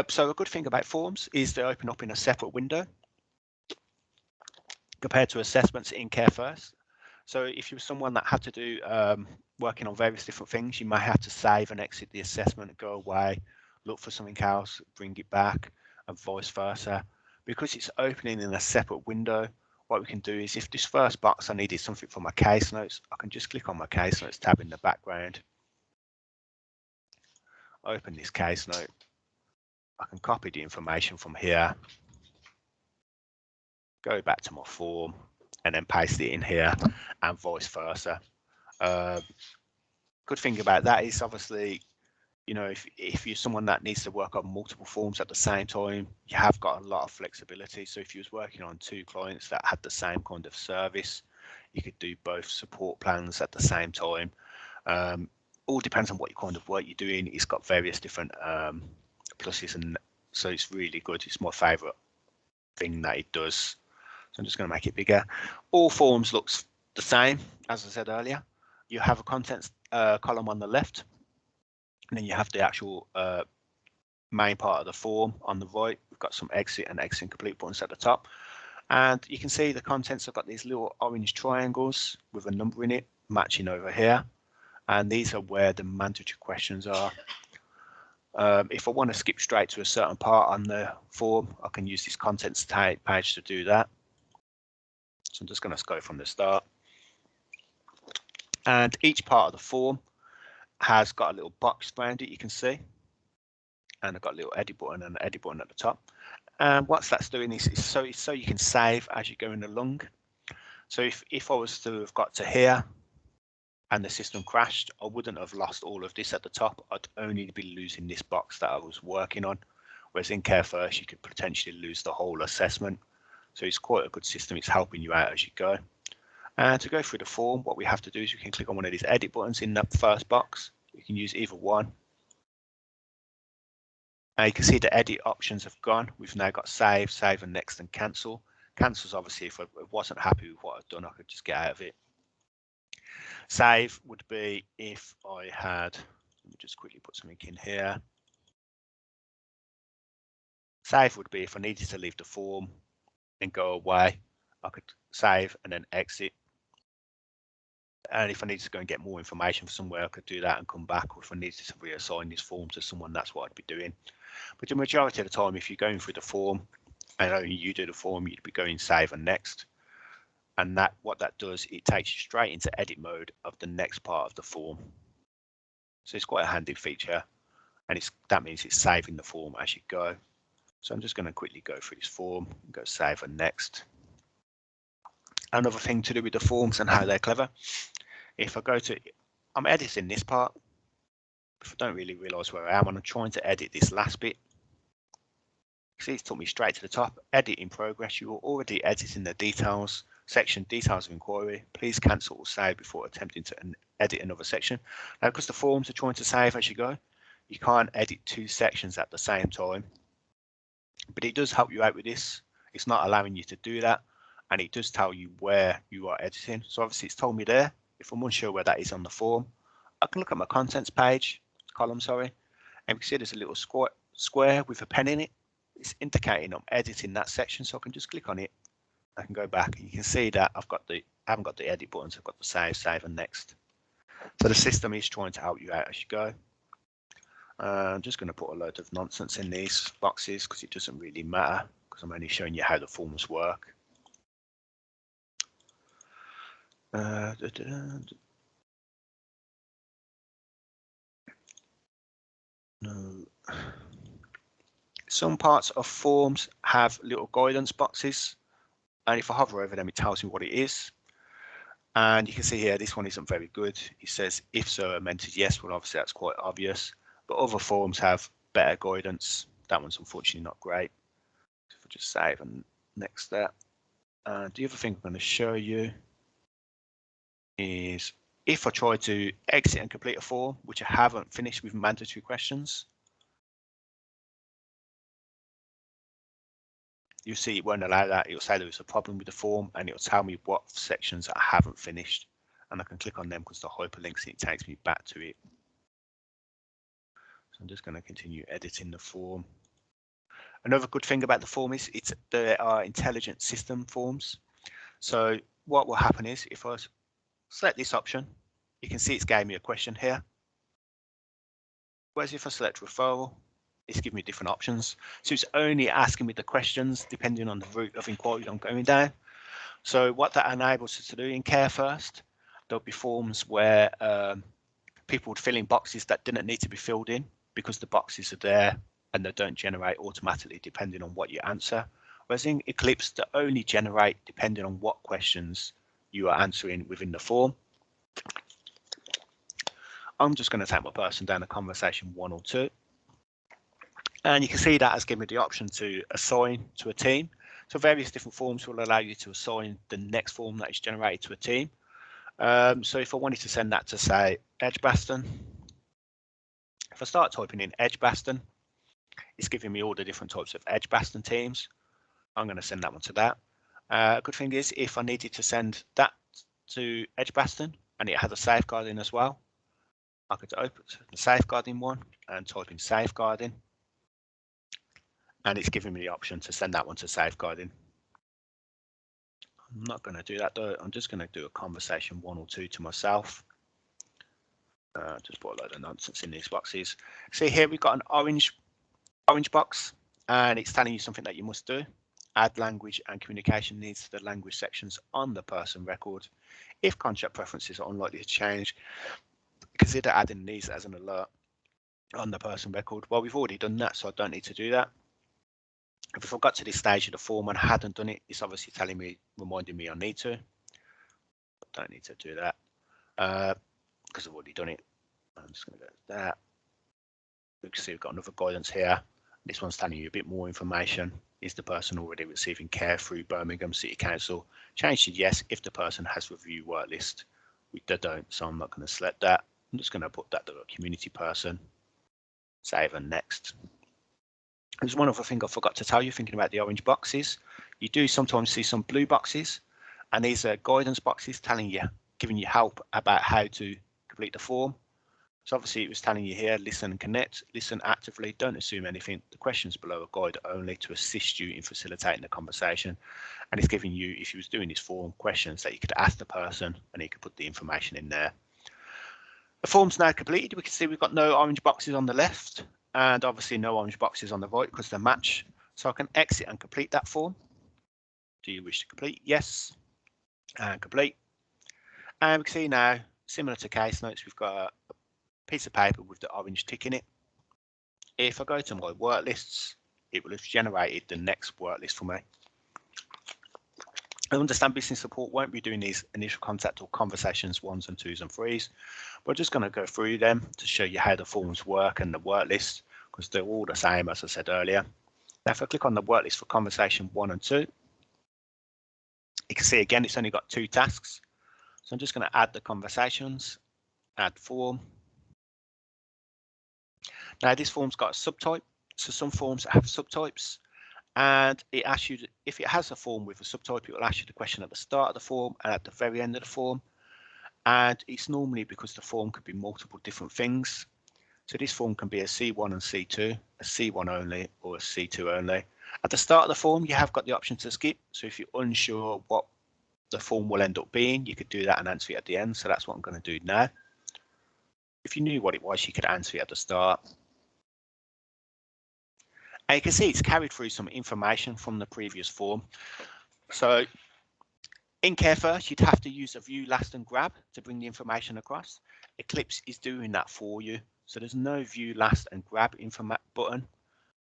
So a good thing about forms is they open up in a separate window compared to assessments in Care First. So if you're someone that had to do working on various different things, you may have to save and exit the assessment, go away, look for something else, bring it back, and vice versa. Because it's opening in a separate window, what we can do is, if this first box I needed something for my case notes, I can just click on my case notes tab in the background, open this case note, I can copy the information from here, go back to my form, and then paste it in here, and vice versa. Good thing about that is, obviously, you know, if you're someone that needs to work on multiple forms at the same time, you have got a lot of flexibility. So if you was working on 2 clients that had the same kind of service, you could do both support plans at the same time. All depends on what kind of work you're doing. It's got various different pluses, and so it's really good. It's my favorite thing that it does. So I'm just going to make it bigger. All forms looks the same, as I said earlier. You have a contents column on the left, and then you have the actual main part of the form on the right. We've got some exit and exit complete buttons at the top, and you can see the contents have got these little orange triangles with a number in it matching over here, and these are where the mandatory questions are. If I want to skip straight to a certain part on the form, I can use this contents page to do that. So I'm just going to go from the start, and each part of the form has got a little box around it, you can see, and I've got a little edit button and an edit button at the top. And what that's doing is so you can save as you're going along. So if I was to have got to here and the system crashed, I wouldn't have lost all of this at the top. I'd only be losing this box that I was working on. Whereas in Care First, you could potentially lose the whole assessment. So it's quite a good system. It's helping you out as you go. And to go through the form, what we have to do is we can click on one of these edit buttons in that first box. You can use either one. You can see the edit options have gone. We've now got save, save and next, and cancel. Cancel is obviously if I wasn't happy with what I've done, I could just get out of it. Save would be if I had, let me just quickly put something in here. Save would be if I needed to leave the form and go away, I could save and then exit. And if I need to go and get more information from somewhere, I could do that and come back. Or if I need to reassign this form to someone, that's what I'd be doing. But the majority of the time, if you're going through the form and only you do the form, you'd be going save and next. And that what that does, it takes you straight into edit mode of the next part of the form. So it's quite a handy feature, and that means it's saving the form as you go. So I'm just going to quickly go through this form and go save and next. Another thing to do with the forms and how they're clever, if I go to, I'm editing this part, if I don't really realise where I am, and I'm trying to edit this last bit. See, it's took me straight to the top. Edit in progress. You are already editing the details section, details of inquiry. Please cancel or save before attempting to edit another section. Now, because the forms are trying to save as you go, you can't edit two sections at the same time. But it does help you out with this. It's not allowing you to do that, and it does tell you where you are editing. So obviously, it's told me there. If I'm unsure where that is on the form, I can look at my contents page column, sorry, and we can see there's a little square with a pen in it. It's indicating I'm editing that section, so I can just click on it. I can go back, and you can see that I haven't got the edit buttons. I've got the save, and next. So the system is trying to help you out as you go. I'm just going to put a load of nonsense in these boxes because it doesn't really matter, because I'm only showing you how the forms work. No. Some parts of forms have little guidance boxes, and if I hover over them, it tells me what it is. And you can see here, this one isn't very good. It says if so amended yes. Well, obviously that's quite obvious, but other forms have better guidance. That one's unfortunately not great. So if I just save and next that. The other thing I'm going to show you is if I try to exit and complete a form, which I haven't finished with mandatory questions, you'll see it won't allow that. It'll say there is a problem with the form, and it'll tell me what sections I haven't finished. And I can click on them because the hyperlinks, and it takes me back to it. So I'm just going to continue editing the form. Another good thing about the form is there are intelligent system forms. So what will happen is if I select this option, you can see it's gave me a question here. Whereas if I select referral, it's giving me different options. So it's only asking me the questions depending on the route of inquiry I'm going down. So what that enables us to do in Care First, there'll be forms where people would fill in boxes that didn't need to be filled in because the boxes are there and they don't generate automatically depending on what you answer. Whereas in Eclipse, they only generate depending on what questions you are answering within the form. I'm just going to take my person down to conversation 1 or 2. And you can see that has given me the option to assign to a team. So various different forms will allow you to assign the next form that is generated to a team. So if I wanted to send that to, say, Edgbaston, if I start typing in Edgbaston, it's giving me all the different types of Edgbaston teams. I'm going to send that one to that. A good thing is if I needed to send that to Edgbaston and it has a safeguarding as well, I could open the safeguarding one and type in safeguarding, and it's giving me the option to send that one to safeguarding. I'm not going to do that though. I'm just going to do a conversation 1 or 2 to myself. Just put a load of nonsense in these boxes. See here we've got an orange box, and it's telling you something that you must do. Add language and communication needs to the language sections on the person record. If contract preferences are unlikely to change, consider adding these as an alert on the person record. Well, we've already done that, so I don't need to do that. If I got to this stage of the form and hadn't done it, it's obviously telling me, reminding me I need to. I don't need to do that because I've already done it. I'm just going to go to that. You can see we've got another guidance here. This one's telling you a bit more information. Is the person already receiving care through Birmingham City Council? Change to yes if the person has review work list. They don't, so I'm not going to select that. I'm just going to put that to a community person. Save and next. There's one other thing I forgot to tell you, thinking about the orange boxes. You do sometimes see some blue boxes, and these are guidance boxes telling you, giving you help about how to complete the form. So obviously it was telling you here, listen and connect, listen actively, don't assume anything. The questions below are guide only to assist you in facilitating the conversation. And it's giving you, if you was doing this form, questions that you could ask the person and you could put the information in there. The form's now completed. We can see we've got no orange boxes on the left and obviously no orange boxes on the right because they match. So I can exit and complete that form. Do you wish to complete? Yes. And complete. And we can see now, similar to case notes, we've got a piece of paper with the orange tick in it. If I go to my work lists, it will have generated the next work list for me. I understand business support won't be doing these initial contact or conversations 1s and 2s and 3s. We're just going to go through them to show you how the forms work and the work list because they're all the same as I said earlier. Now if I click on the work list for conversation 1 and 2, you can see again it's only got 2 tasks. So I'm just going to add the conversations, add form. Now this form's got a subtype, so some forms have subtypes, and it asks you, if it has a form with a subtype, it will ask you the question at the start of the form and at the very end of the form. And it's normally because the form could be multiple different things. So this form can be a C1 and C2, a C1 only, or a C2 only. At the start of the form, you have got the option to skip. So if you're unsure what the form will end up being, you could do that and answer it at the end. So that's what I'm going to do now. If you knew what it was, you could answer it at the start. And you can see it's carried through some information from the previous form. So in Care First, you'd have to use a view last and grab to bring the information across. Eclipse is doing that for you. So there's no view last and grab button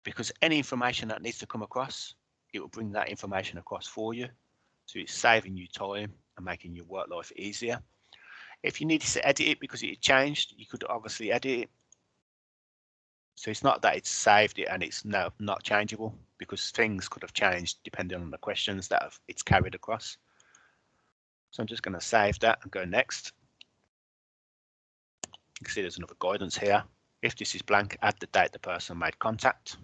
because any information that needs to come across, it will bring that information across for you. So it's saving you time and making your work life easier. If you needed to edit it because it had changed, you could obviously edit it. So it's not that it's saved it and it's now not changeable because things could have changed depending on the questions that it's carried across. So I'm just going to save that and go next. You can see there's another guidance here. If this is blank, add the date the person made contact.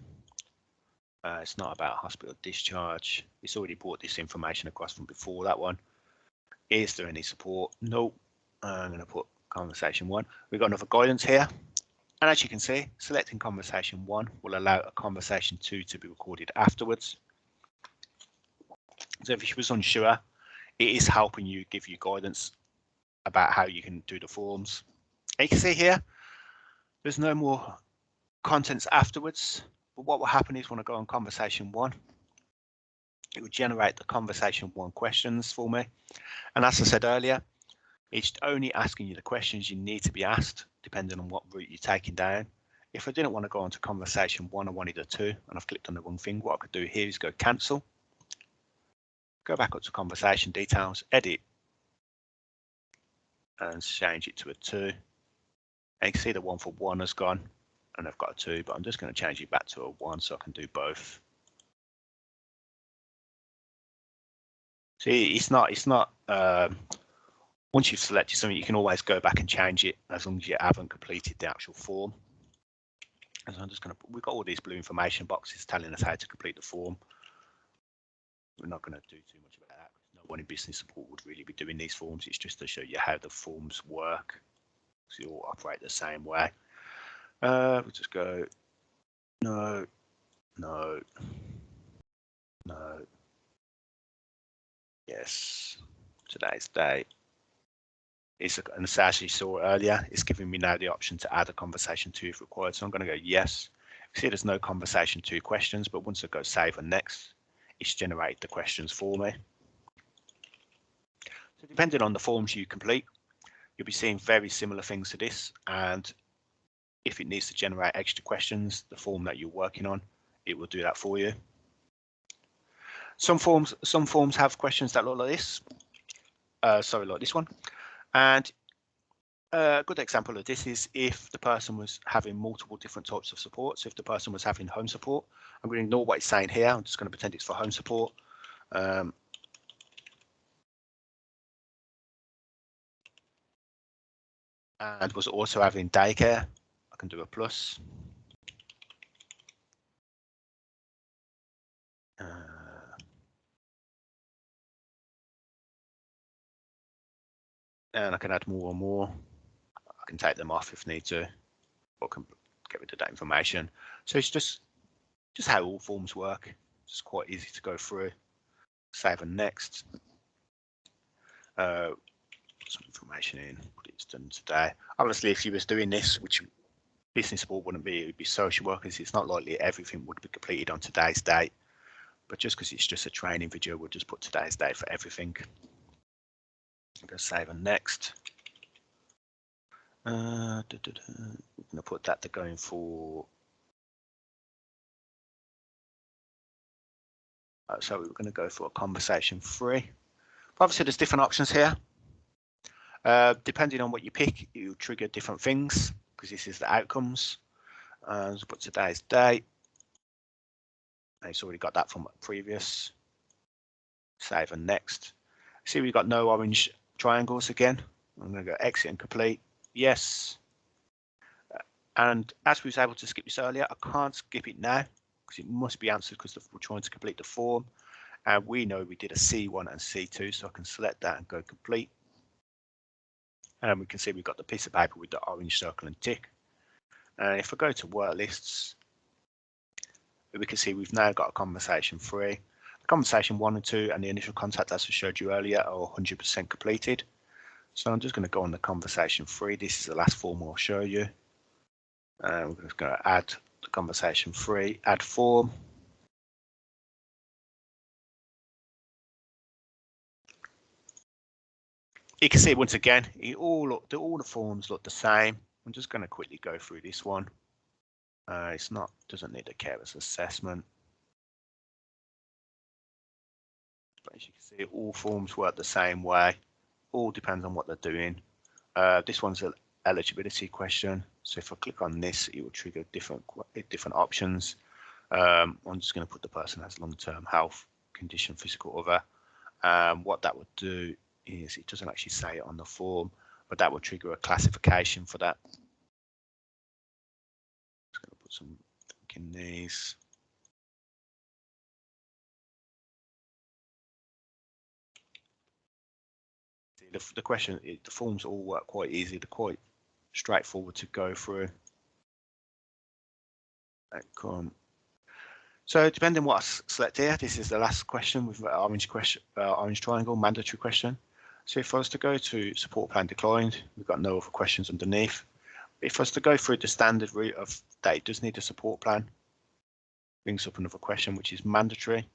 It's not about hospital discharge. It's already brought this information across from before that one. Is there any support? No. I'm going to put conversation 1. We've got another guidance here. And as you can see, selecting conversation 1 will allow a conversation 2 to be recorded afterwards. So if you was unsure, it is helping you, give you guidance about how you can do the forms. And you can see here, there's no more contents afterwards. But what will happen is when I go on conversation 1, it will generate the conversation 1 questions for me. And as I said earlier, it's only asking you the questions you need to be asked, depending on what route you're taking down. If I didn't want to go on to conversation 1, I wanted a 2, and I've clicked on the wrong thing, what I could do here is go cancel, go back up to conversation details, edit, and change it to a 2. And you can see the one for 1 has gone, and I've got a 2, but I'm just going to change it back to a 1 so I can do both. See, it's not once you've selected something, you can always go back and change it as long as you haven't completed the actual form. And so I'm just going to, we've got all these blue information boxes telling us how to complete the form. We're not going to do too much about that because no one in business support would really be doing these forms. It's just to show you how the forms work. So you all operate the same way. We'll just go no, no, no, yes, today's date. And as you saw earlier, it's giving me now the option to add a conversation 2 if required. So I'm going to go yes. You see there's no conversation 2 questions, but once I go save and next, it's generated the questions for me. So depending on the forms you complete, you'll be seeing very similar things to this. And if it needs to generate extra questions, the form that you're working on, it will do that for you. Some forms have questions that look like this. Like this one. And a good example of this is if the person was having multiple different types of support. So if the person was having home support, I'm going to ignore what it's saying here. I'm just going to pretend it's for home support. And was also having daycare, I can do a plus. And I can add more and more. I can take them off if need to, or can get rid of that information. So it's just how all forms work. It's quite easy to go through. Save and next. Put some information in. Put it's done today. Obviously, if you was doing this, which business support wouldn't be, it would be social workers. It's not likely everything would be completed on today's date, but just because it's just a training video, we'll just put today's date for everything. I'm going to save and next. We're going to put that to going for. So we're going to go for a conversation 3. Obviously, there's different options here. Depending on what you pick, it will trigger different things because this is the outcomes. So put today's date. And it's already got that from previous. Save and next. See, we've got no orange triangles again. I'm going to go exit and complete. Yes. And as we was able to skip this earlier, I can't skip it now because it must be answered because we're trying to complete the form. And we know we did a C1 and C2, so I can select that and go complete. And we can see we've got the piece of paper with the orange circle and tick. And if I go to work lists, we can see we've now got a conversation 3. The conversation 1 and 2 and the initial contact, as I showed you earlier, are 100% completed. So I'm just going to go on the conversation 3. This is the last form I'll show you. And we're just going to add the conversation 3, add form. You can see once again, all the forms look the same. I'm just going to quickly go through this one. Doesn't need a careless assessment. But as you can see, all forms work the same way. All depends on what they're doing. This one's an eligibility question. So if I click on this, it will trigger different options. I'm just going to put the person has long-term health condition, physical other. What that would do is it doesn't actually say it on the form, but that will trigger a classification for that. Just going to put some in these. The question, the forms all work quite easy. They're quite straightforward to go through. So depending on what I select here, this is the last question with orange triangle, mandatory question. So if I was to go to support plan declined, we've got no other questions underneath. If I was to go through the standard route of that it does need a support plan, brings up another question which is mandatory.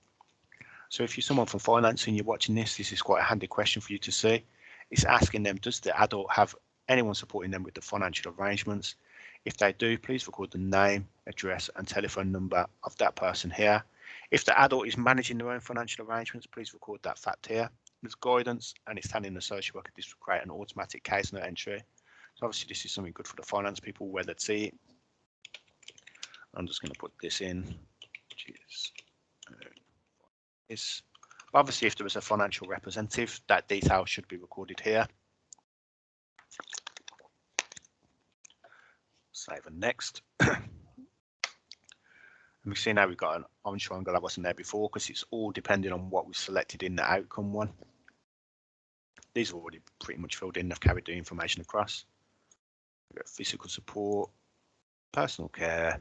So if you're someone from finance and you're watching this is quite a handy question for you to see. It's asking them, does the adult have anyone supporting them with the financial arrangements? If they do, please record the name, address and telephone number of that person here. If the adult is managing their own financial arrangements, please record that fact here. There's guidance and it's telling the social worker this will create an automatic case note entry. So obviously this is something good for the finance people where they'd see it. I'm just going to put this in, which is obviously if there was a financial representative, that detail should be recorded here. Save and next. And we see now we've got an orange triangle that wasn't there before because it's all depending on what we selected in the outcome one. These are already pretty much filled in. They've carried the information across. We've got physical support, personal care,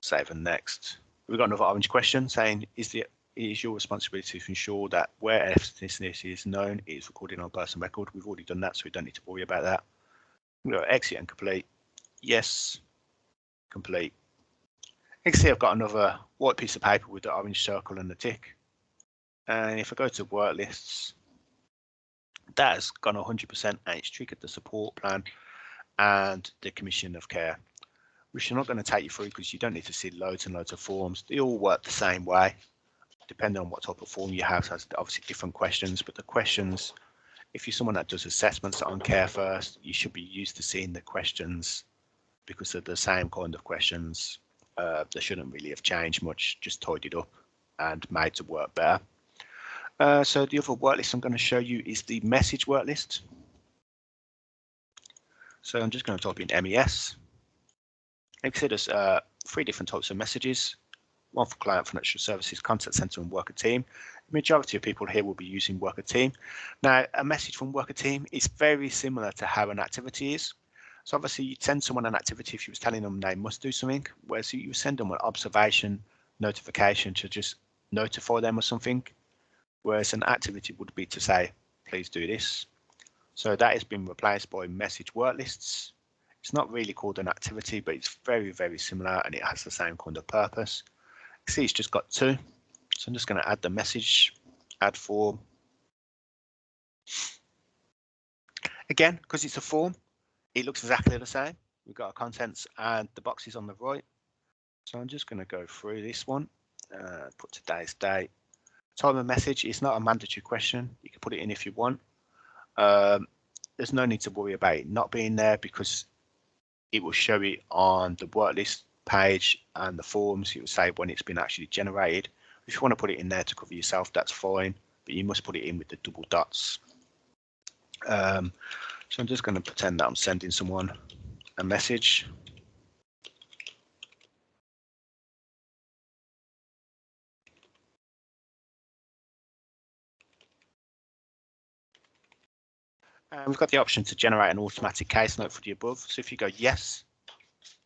save and next. We've got another orange question saying, it is your responsibility to ensure that where ethnicity is known, it is recorded on person record. We've already done that, so we don't need to worry about that. We've got exit and complete. Yes, complete. You can see I've got another white piece of paper with the orange circle and the tick. And if I go to work lists, that has gone 100% and it's triggered the support plan and the commission of care, which I'm not going to take you through because you don't need to see loads and loads of forms. They all work the same way, depending on what type of form you have. So has obviously different questions, but the questions, if you're someone that does assessments on Care First, you should be used to seeing the questions because they're the same kind of questions. They shouldn't really have changed much, just tidied up and made to work better. So the other work list I'm going to show you is the message work list. So I'm just going to type in MES. You can see there's 3 different types of messages. One for client financial services, contact center and worker team. Majority of people here will be using worker team. Now, a message from worker team is very similar to how an activity is. So obviously you'd send someone an activity if you was telling them they must do something, whereas you send them an observation notification to just notify them of something, whereas an activity would be to say, please do this. So that has been replaced by message work lists. It's not really called an activity, but it's very, very similar and it has the same kind of purpose. You see, it's just got two. So I'm just going to add the message, add form. Again, because it's a form, it looks exactly the same. We've got our contents and the boxes on the right. So I'm just going to go through this one, put today's date. Time of message is not a mandatory question. You can put it in if you want. There's no need to worry about it not being there because it will show it on the work list page and the forms. It will say when it's been actually generated. If you want to put it in there to cover yourself, that's fine, but you must put it in with the double dots. So I'm just going to pretend that I'm sending someone a message. And we've got the option to generate an automatic case note for the above. So if you go yes,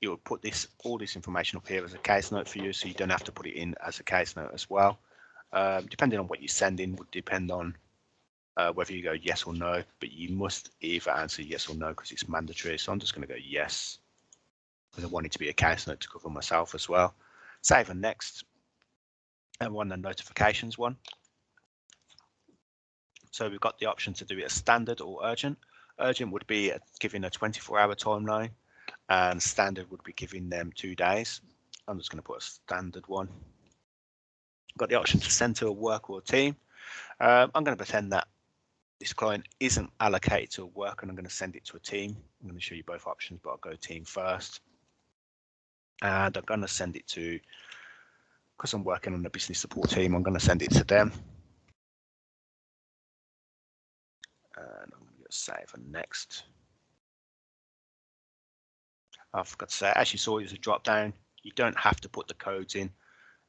it will put all this information up here as a case note for you, so you don't have to put it in as a case note as well. Depending on what you're sending would depend on whether you go yes or no, but you must either answer yes or no because it's mandatory. So I'm just going to go yes because I want it to be a case note to cover myself as well. Save and next, and we're on the notifications one. So we've got the option to do it as standard or urgent. Urgent would be giving a 24-hour timeline, and standard would be giving them 2 days. I'm just going to put a standard one. Got the option to send to a work or a team. I'm going to pretend that this client isn't allocated to a work and I'm going to send it to a team. I'm going to show you both options, but I'll go team first. And I'm going to send it to, because I'm working on the business support team, I'm going to send it to them. And I'm going to save and next. I forgot to say, as you saw, there's a drop down. You don't have to put the codes in.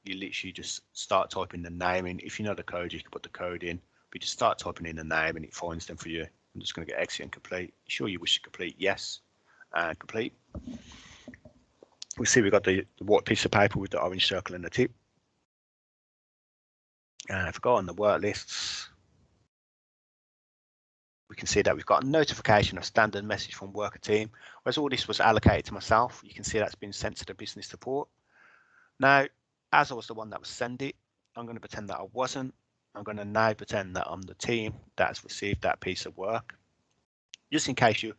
You literally just start typing the name in. If you know the code, you can put the code in. But just start typing in the name and it finds them for you. I'm just going to get exit and complete. Sure you wish to complete? Yes. And complete. We see we've got the white piece of paper with the orange circle in the tip. And if I go on the work lists, we can see that we've got a notification of standard message from worker team. Whereas all this was allocated to myself, you can see that's been sent to the business support. Now, as I was the one that was sent it, I'm going to pretend that I wasn't. I'm going to now pretend that I'm the team that has received that piece of work. Just in case you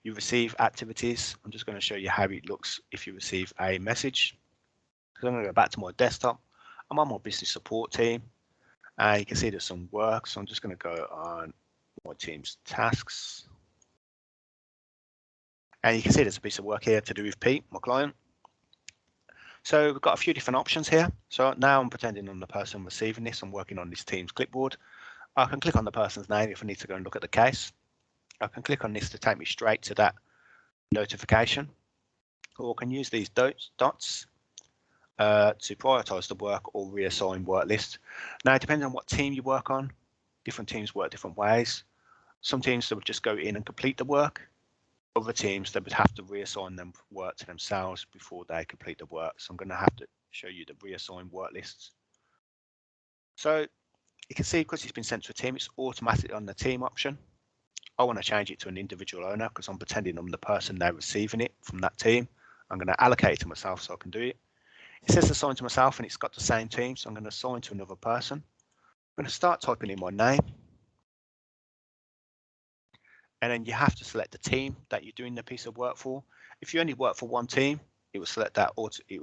receive activities, I'm just going to show you how it looks if you receive a message. So I'm going to go back to my desktop. I'm on my business support team. You can see there's some work, so I'm just going to go on my team's tasks. And you can see there's a piece of work here to do with Pete, my client. So we've got a few different options here. So now I'm pretending I'm the person receiving this. I'm working on this team's clipboard. I can click on the person's name if I need to go and look at the case. I can click on this to take me straight to that notification. Or I can use these dots to prioritize the work or reassign work list. Now, depending on what team you work on, different teams work different ways. Some teams, they would just go in and complete the work. Other teams, they would have to reassign them work to themselves before they complete the work. So I'm going to have to show you the reassign work lists. So you can see because it's been sent to a team, it's automatically on the team option. I want to change it to an individual owner because I'm pretending I'm the person they're receiving it from that team. I'm going to allocate it to myself so I can do it. It says assign to myself and it's got the same team, so I'm going to assign to another person. I'm going to start typing in my name. And then you have to select the team that you're doing the piece of work for. If you only work for one team, it will select that, or it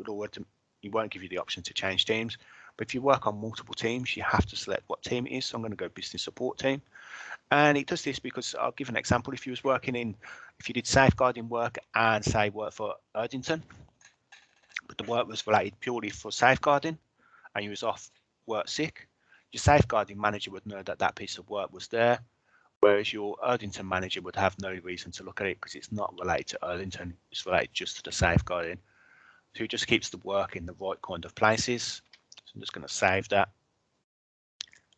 won't give you the option to change teams. But if you work on multiple teams, you have to select what team it is. So I'm going to go business support team. And it does this because I'll give an example. If you did safeguarding work and say work for Erdington, but the work was related purely for safeguarding and you was off work sick, your safeguarding manager would know that that piece of work was there. Whereas your Erdington manager would have no reason to look at it because it's not related to Erdington, it's related just to the safeguarding. So it just keeps the work in the right kind of places. So I'm just going to save that.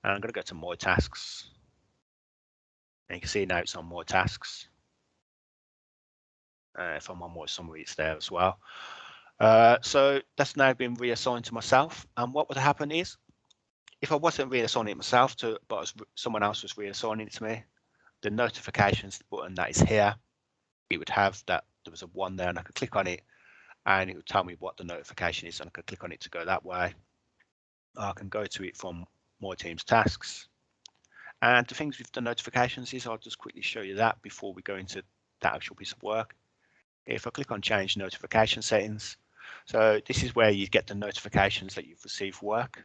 And I'm going to go to more tasks. And you can see now it's on more tasks. If I'm on more summary, it's there as well. So that's now been reassigned to myself. And what would happen is, if I wasn't reassigning it myself but someone else was reassigning it to me, the notifications button that is here, it would have that there was a 1 there, and I could click on it, and it would tell me what the notification is, and I could click on it to go that way. I can go to it from more teams tasks. And the things with the notifications is, I'll just quickly show you that before we go into that actual piece of work. If I click on change notification settings, so this is where you get the notifications that you've received work,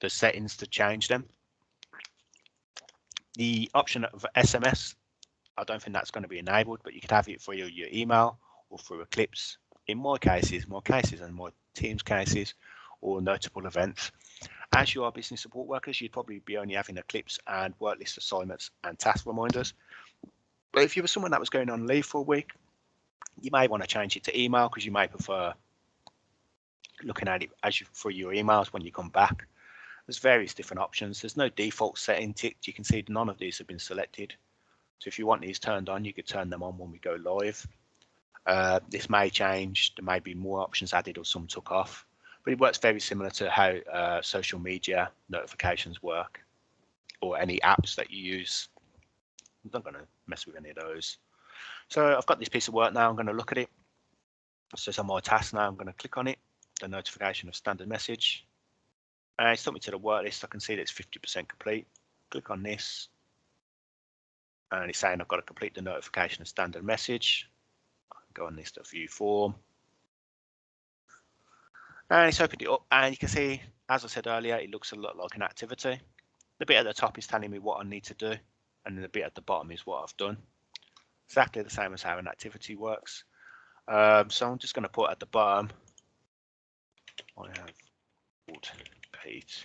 the settings to change them. The option of SMS, I don't think that's going to be enabled, but you could have it for your email or through Eclipse. In my cases and my team's cases, or notable events. As you are business support workers, you'd probably be only having Eclipse and work list assignments and task reminders. But if you were someone that was going on leave for a week, you may want to change it to email, because you may prefer looking at it for your emails when you come back. There's various different options. There's no default setting ticked. You can see none of these have been selected. So if you want these turned on, you could turn them on when we go live. This may change. There may be more options added or some took off. But it works very similar to how social media notifications work, or any apps that you use. I'm not going to mess with any of those. So I've got this piece of work now. I'm going to look at it. So it's on my task now. I'm going to click on it, the notification of standard message. And it's took me to the work list. I can see that it's 50% complete. Click on this. And it's saying I've got to complete the notification of standard message. I can go on this to view form. And it's opened it up, and you can see, as I said earlier, it looks a lot like an activity. The bit at the top is telling me what I need to do, and then the bit at the bottom is what I've done. Exactly the same as how an activity works. So I'm just going to put at the bottom, I have called Pete.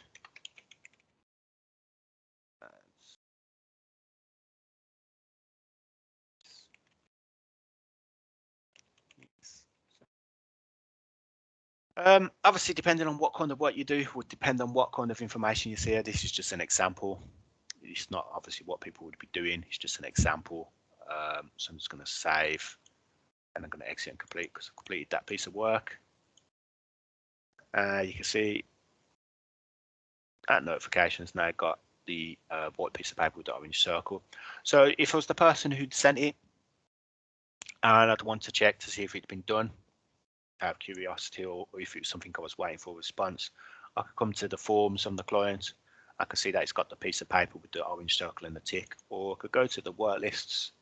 Obviously, depending on what kind of work you do, would depend on what kind of information you see here. This is just an example. It's not obviously what people would be doing. It's just an example. So I'm just going to save, and I'm going to exit and complete, because I've completed that piece of work. You can see that notification's now got the white piece of paper with the orange circle. So if I was the person who'd sent it, and I'd want to check to see if it'd been done, out of curiosity, or if it was something I was waiting for a response, I could come to the forms on the client. I could see that it's got the piece of paper with the orange circle and the tick, or I could go to the work lists,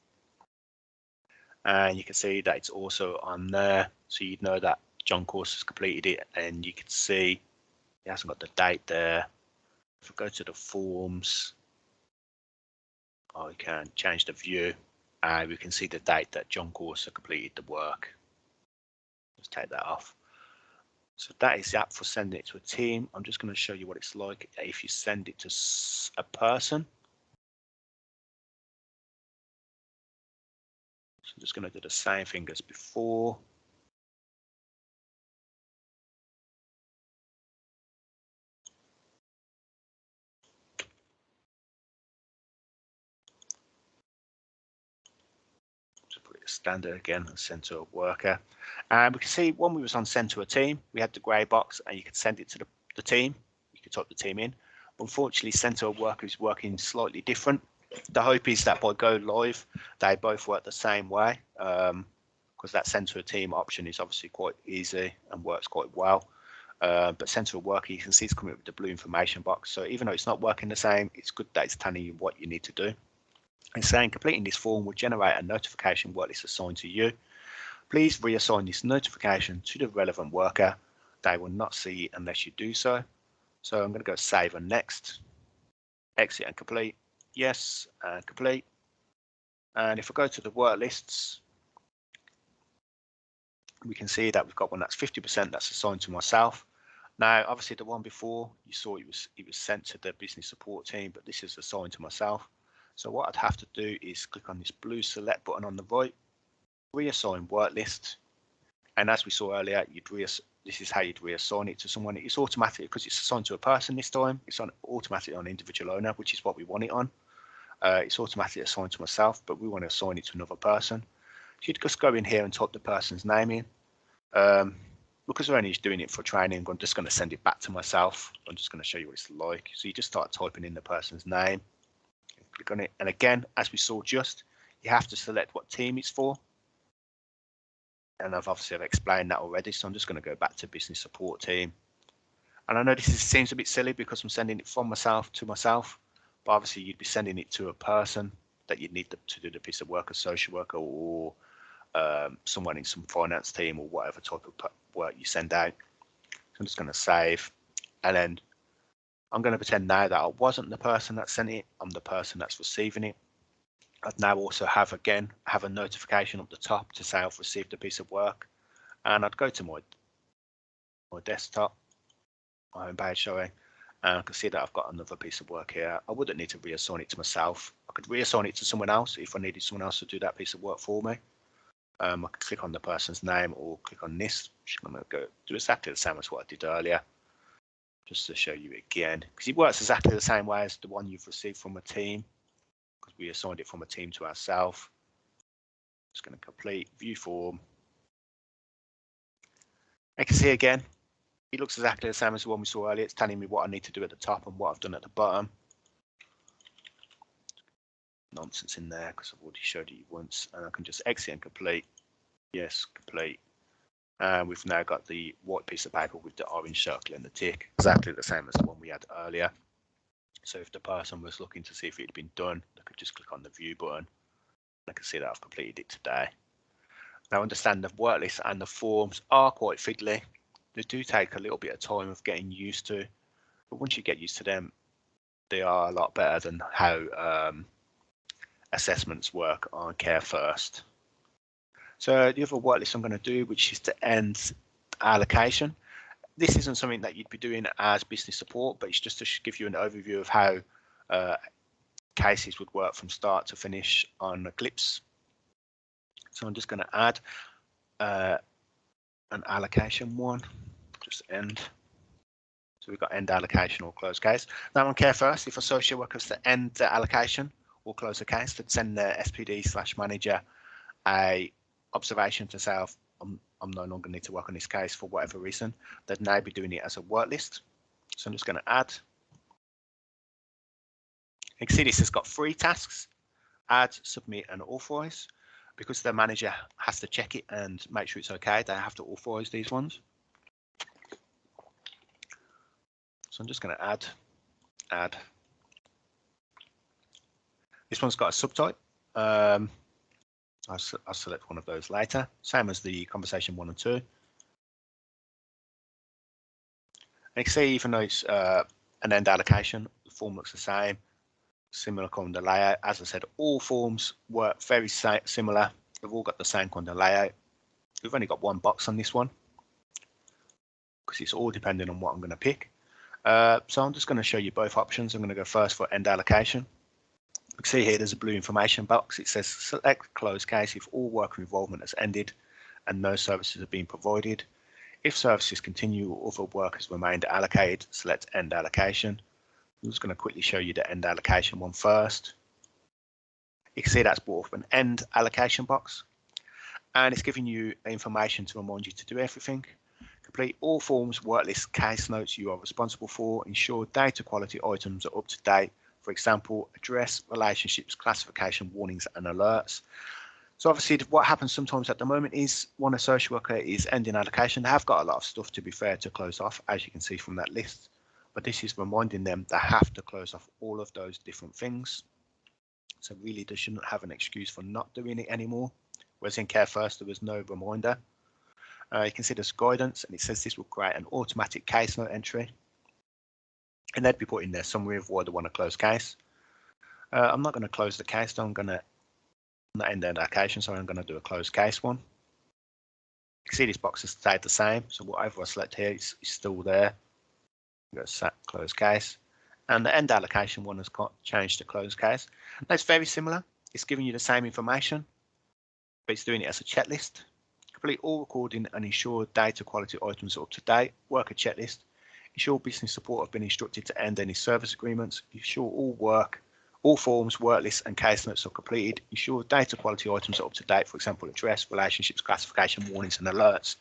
and you can see that it's also on there. So you'd know that John Course has completed it, and you can see he hasn't got the date there. If I go to the forms, I can change the view, and we can see the date that John Course completed the work. Let's take that off. So that is the app for sending it to a team. I'm just going to show you what it's like if you send it to a person. So I'm just going to do the same thing as before. So put it as standard again and send to a worker. And we can see when we was on send to a team, we had the grey box, and you could send it to the team. You could type the team in. Unfortunately, send to a worker is working slightly different. The hope is that by go live, they both work the same way, because that send to a team option is obviously quite easy and works quite well. But send to a worker, you can see it's coming up with the blue information box. So even though it's not working the same, it's good that it's telling you what you need to do. It's saying completing this form will generate a notification work list assigned to you. Please reassign this notification to the relevant worker. They will not see it unless you do so. So I'm going to go save and next, exit and complete, yes, and complete. And if I go to the work lists, we can see that we've got one that's 50% that's assigned to myself. Now, obviously the one before, you saw it was sent to the business support team, but this is assigned to myself. So what I'd have to do is click on this blue select button on the right, reassign work list. And as we saw earlier, you'd this is how you'd reassign it to someone. It's automatic because it's assigned to a person this time. It's on automatically on individual owner, which is what we want it on. It's automatically assigned to myself, but we want to assign it to another person. So you'd just go in here and type the person's name in. Because we're only doing it for training, I'm just going to send it back to myself. I'm just going to show you what it's like. So you just start typing in the person's name, click on it, and again, as we saw just, you have to select what team it's for. And I've explained that already, so I'm just going to go back to business support team. And I know seems a bit silly because I'm sending it from myself to myself, but obviously you'd be sending it to a person that you'd need to do the piece of work, a social worker or someone in some finance team or whatever type of work you send out. So I'm just going to save, and then I'm going to pretend now that I wasn't the person that sent it, I'm the person that's receiving it. I'd now also have a notification up the top to say I've received a piece of work, and I'd go to my desktop, my home page, sorry, and I can see that I've got another piece of work here. I wouldn't need to reassign it to myself. I could reassign it to someone else if I needed someone else to do that piece of work for me. I could click on the person's name or click on this. I'm going to go do exactly the same as what I did earlier, just to show you again, because it works exactly the same way as the one you've received from a team, because we assigned it from a team to ourselves. Just going to complete view form. I can see again, it looks exactly the same as the one we saw earlier. It's telling me what I need to do at the top and what I've done at the bottom. Nonsense in there because I've already showed you once, and I can just exit and complete. Yes, complete. And we've now got the white piece of paper with the orange circle and the tick, exactly the same as the one we had earlier. So if the person was looking to see if it had been done, they could just click on the view button. I can see that I've completed it today. Now, understand the work list and the forms are quite fiddly. They do take a little bit of time of getting used to, but once you get used to them, they are a lot better than how assessments work on Care First. So the other work list I'm going to do, which is to end allocation. This isn't something that you'd be doing as business support, but it's just to give you an overview of how cases would work from start to finish on Eclipse. So I'm just going to add an allocation one, just end. So we've got end allocation or close case. Now on Care First, if a social worker was to end the allocation or close the case, they'd send the SPD/manager a observation to say I'm no longer need to work on this case for whatever reason. They'd now be doing it as a work list. So I'm just going to add. You can see this has got 3 tasks: add, submit, and authorize. Because the manager has to check it and make sure it's okay, they have to authorize these ones. So I'm just going to add. This one's got a subtype. I'll select one of those later, same as the conversation 1 and 2. And you can see, even though it's an end allocation, the form looks the same, similar kind of layout. As I said, all forms work very similar. They've all got the same kind of layout. We've only got one box on this one because it's all depending on what I'm going to pick. So I'm just going to show you both options. I'm going to go first for end allocation. You can see here there's a blue information box. It says select close case if all worker involvement has ended and no services have been provided. If services continue or other work has remained allocated, select end allocation. I'm just going to quickly show you the end allocation one first. You can see that's brought up an end allocation box, and it's giving you information to remind you to do everything. Complete all forms, work list, case notes you are responsible for. Ensure data quality items are up to date. For example, address, relationships, classification, warnings, and alerts. So obviously what happens sometimes at the moment is when a social worker is ending allocation, they have got a lot of stuff, to be fair, to close off, as you can see from that list. But this is reminding them they have to close off all of those different things. So really they shouldn't have an excuse for not doing it anymore. Whereas in Care First, there was no reminder. You can see there's guidance, and it says this will create an automatic case note entry. And they'd be putting their summary of why they want to close case. I'm not going to close the case, so I'm going to not end the allocation, so I'm going to do a closed case one. You can see this box has stayed the same, so whatever I select here is still there. I'm going to set close case, and the end allocation one has changed to closed case. Now it's very similar. It's giving you the same information, but it's doing it as a checklist. Complete all recording and ensure data quality items are up to date. Work a checklist. Ensure business support have been instructed to end any service agreements. Ensure all forms, work lists and case notes are completed. Ensure data quality items are up to date, for example, address, relationships, classification, warnings and alerts.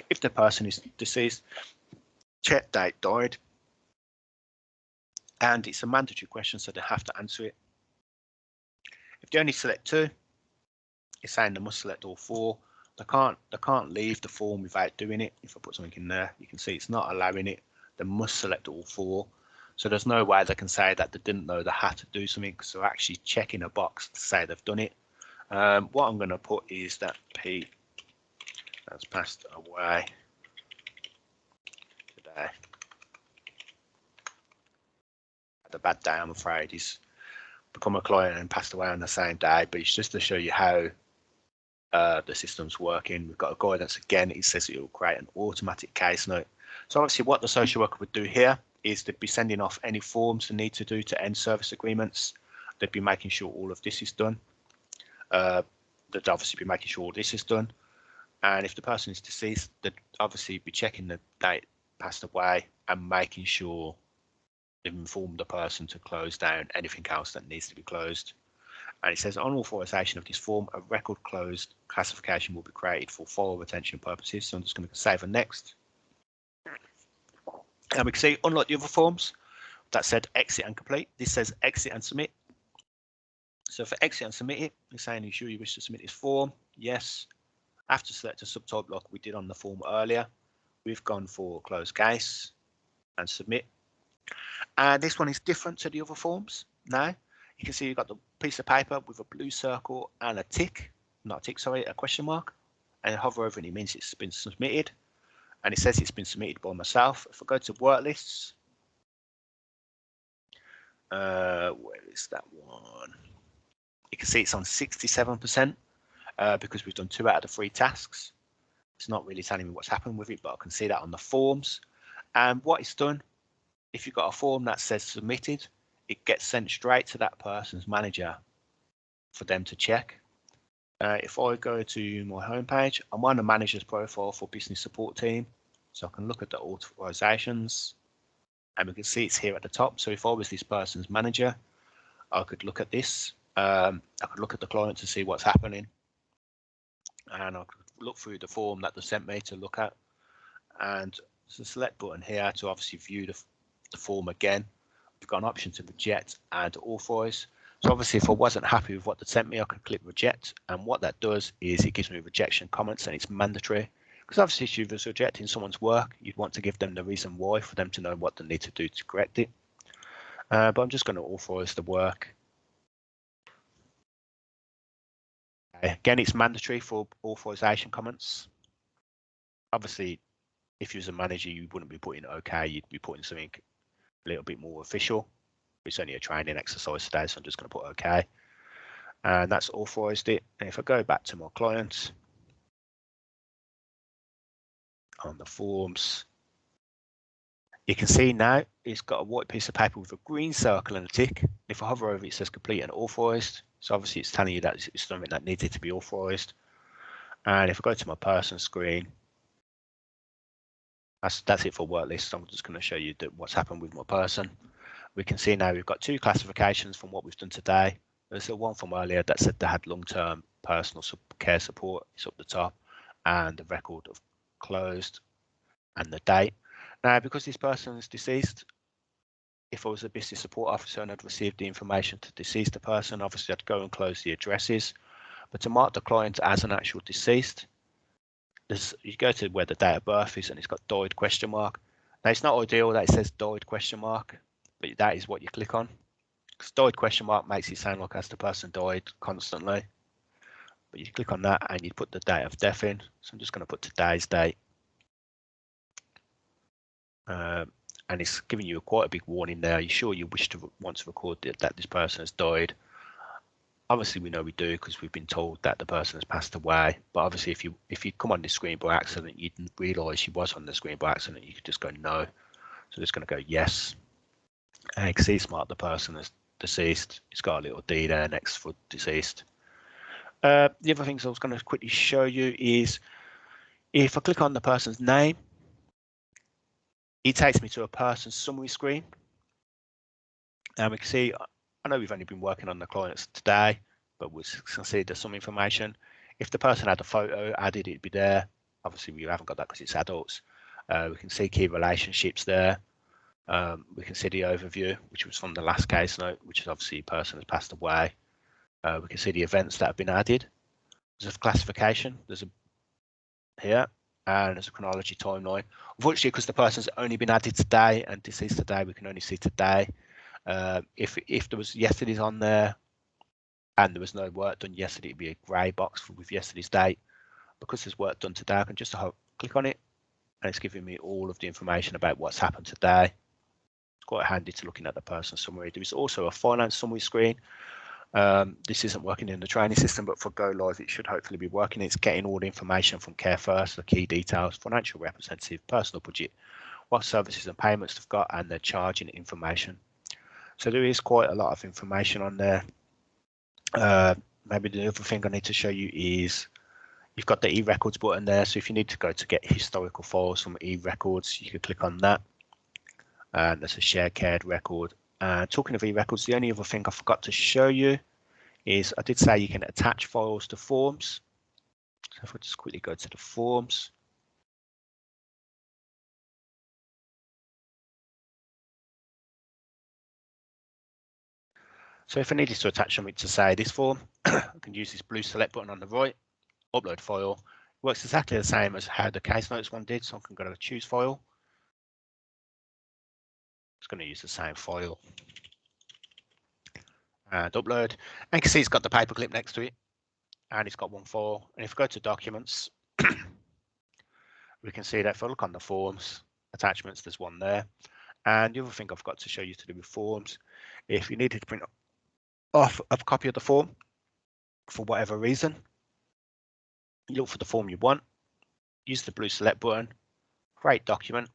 If the person is deceased, check date died. And it's a mandatory question, so they have to answer it. If they only select 2, it's saying they must select all 4. They can't leave the form without doing it. If I put something in there, you can see it's not allowing it. They must select all 4. So there's no way they can say that they didn't know they had to do something, because they're actually checking a box to say they've done it. What I'm going to put is that Pete has passed away today. Had a bad day, I'm afraid. He's become a client and passed away on the same day, but it's just to show you how the system's working. We've got a guidance again. It says it will create an automatic case note. So obviously what the social worker would do here is they'd be sending off any forms they need to do to end service agreements. They'd be making sure all of this is done. They'd obviously be making sure all this is done. And if the person is deceased, they'd obviously be checking the date passed away and making sure they've informed the person to close down anything else that needs to be closed. And it says on authorization of this form, a record closed classification will be created for file retention purposes. So I'm just going to save and next. And we can see, unlike the other forms that said exit and complete, this says exit and submit. So for exit and submit it, it's saying you sure you wish to submit this form? Yes. After select a subtype like we did on the form earlier, we've gone for close case and submit. And this one is different to the other forms. Now you can see you've got the piece of paper with a blue circle and a tick, not a tick, sorry, a question mark, and hover over it, it means it's been submitted. And it says it's been submitted by myself. If I go to work lists, where is that one? You can see it's on 67% because we've done 2 out of the 3 tasks. It's not really telling me what's happened with it, but I can see that on the forms. And what it's done, if you've got a form that says submitted, it gets sent straight to that person's manager for them to check. If I go to my homepage, I'm on the manager's profile for business support team, so I can look at the authorizations and we can see it's here at the top. So if I was this person's manager, I could look at this. I could look at the client to see what's happening, and I could look through the form that they sent me to look at, and there's a select button here to obviously view the form again. We've got an option to reject and authorize. So obviously if I wasn't happy with what they sent me, I could click reject, and what that does is it gives me rejection comments, and it's mandatory because obviously if you was rejecting someone's work, you'd want to give them the reason why for them to know what they need to do to correct it. But I'm just going to authorize the work. Again, it's mandatory for authorization comments. Obviously, if you was a manager, you wouldn't be putting OK, you'd be putting something a little bit more official. It's only a training exercise today, so I'm just going to put OK. And that's authorized it. And if I go back to my client on the forms, you can see now it's got a white piece of paper with a green circle and a tick. If I hover over it, it says complete and authorized. So obviously it's telling you that it's something that needed to be authorized. And if I go to my person screen, that's it for work list. I'm just going to show you what's happened with my person. We can see now we've got 2 classifications from what we've done today. There's the one from earlier that said they had long-term personal care support. It's up the top, and the record of closed and the date. Now, because this person is deceased, if I was a business support officer and I'd received the information to decease the person, obviously I'd go and close the addresses. But to mark the client as an actual deceased, you go to where the date of birth is and it's got died question mark. Now it's not ideal that it says died question mark, but that is what you click on. Because died question mark makes it sound like as the person died constantly. But you click on that and you put the date of death in. So I'm just going to put today's date. And it's giving you quite a big warning there. Are you sure you want to record that this person has died? Obviously we know we do because we've been told that the person has passed away, but obviously if you come on this screen by accident, you didn't realize she was on the screen by accident, you could just go no. So just going to go yes, and you can see it's marked the person as deceased. It's got a little D there next for deceased. The other things I was going to quickly show you is If I click on the person's name, it takes me to a person summary screen. And we can see, I know we've only been working on the clients today, but we can see there's some information. If the person had a photo added, it'd be there. Obviously, we haven't got that because it's adults. We can see key relationships there. We can see the overview, which was from the last case note, which is obviously a person has passed away. We can see the events that have been added. There's a classification. There's a here, and there's a chronology timeline. Unfortunately, because the person's only been added today and deceased today, we can only see today. If there was yesterday's on there and there was no work done yesterday, it'd be a grey box with yesterday's date. Because there's work done today, I can just click on it, and it's giving me all of the information about what's happened today. It's quite handy to looking at the person's summary. There is also a finance summary screen. This isn't working in the training system, but for Go Live, it should hopefully be working. It's getting all the information from Care First, the key details, financial representative, personal budget, what services and payments they've got, and their charging information. So there is quite a lot of information on there. Maybe the other thing I need to show you is you've got the e-records button there. So if you need to go to get historical files from e-records, you can click on that. And there's a share cared record. Talking of e-records, the only other thing I forgot to show you is I did say you can attach files to forms. So if I just quickly go to the forms. So if I needed to attach something to say this form, I can use this blue select button on the right, upload file. It works exactly the same as how the case notes one did. So I can go to choose file. It's going to use the same file and upload. And you can see it's got the paperclip next to it, and it's got one file. And if I go to documents, we can see that if I look on the forms, attachments, there's one there. And the other thing I've got to show you to do with forms, if you needed to print off a copy of the form for whatever reason, you look for the form you want, use the blue select button, create document,